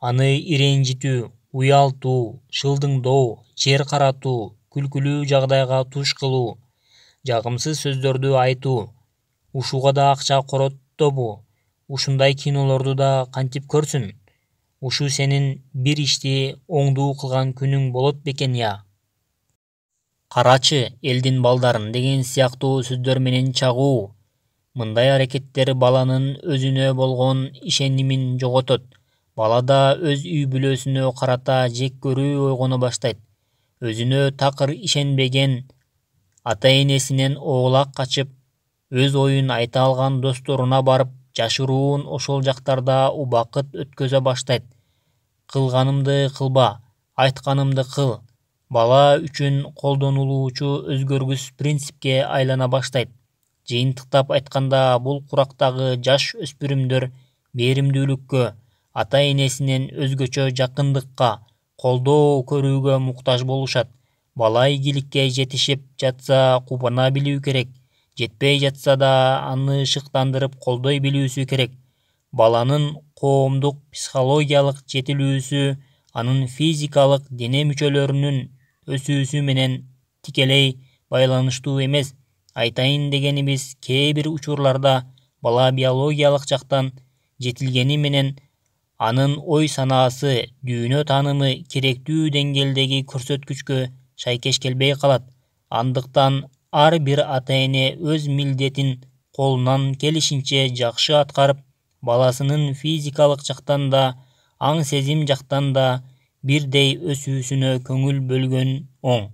аны ирэнжитүү, уялтуу, шылдыңдоо, жер каратуу, күлкүлүү жагдайга туш кылуу, жагымсыз сөздөрдү айтуу. Ушуга да акча короттобу? Ушундай кинолорду да кантип көрсүн? Ушу сенин бир ишти оңдуу кылган күнүң болот бекен я? Карачы, элдин балдарын деген сыяктуу сөздөр менен чагуу. Мындай аракеттер баланын өзүнө болгон ишенимин жоготот. Балада өз үй бүлөсүнө карата жек көрүү ойгоно баштайт. Өзүнө такыр ишенбеген, ата-энесинен оолак качып, өз оюн айта алган досторуна барып, жашыруун ошол жактарда убакыт өткөзө баштайт. Кылганымды кылба, айтканымды кыл. Бала үчүн колдонулуучу өзгөргүс принципке айлана баштайт. Жыйынтыктап айтканда, бул курактагы жаш өспүрүмдөр беримдүүлүккө, ата-энесинен өзгөчө жакындыкка, колдоо көрүүгө муктаж болушат. Бала ийгиликке жетишип жатса кубана билүү керек. Жетпей жатса да аны шыктандырып колдой билүүсү керек. Баланын коомдук психологиялык жетилүүсү анын физикалык дене мүчөлөрүнүн өсүүсү менен тикелей байланыштуу эмес. Айтайын дегенибиз, кээ бир учурларда бала биологиялык жактан жетилгени менен анын ой санаасы, дүйнө таанымы керектүү деңгээлдеги көрсөткүчкө шайкеш келбей калат. Андыктан ар бир ата-эне өз милдетин колунан келишинче жакшы аткарып, баласынын физикалык жактан да, аң сезим жактан да бирдей өсүүсүнө көңүл бөлгөн оң.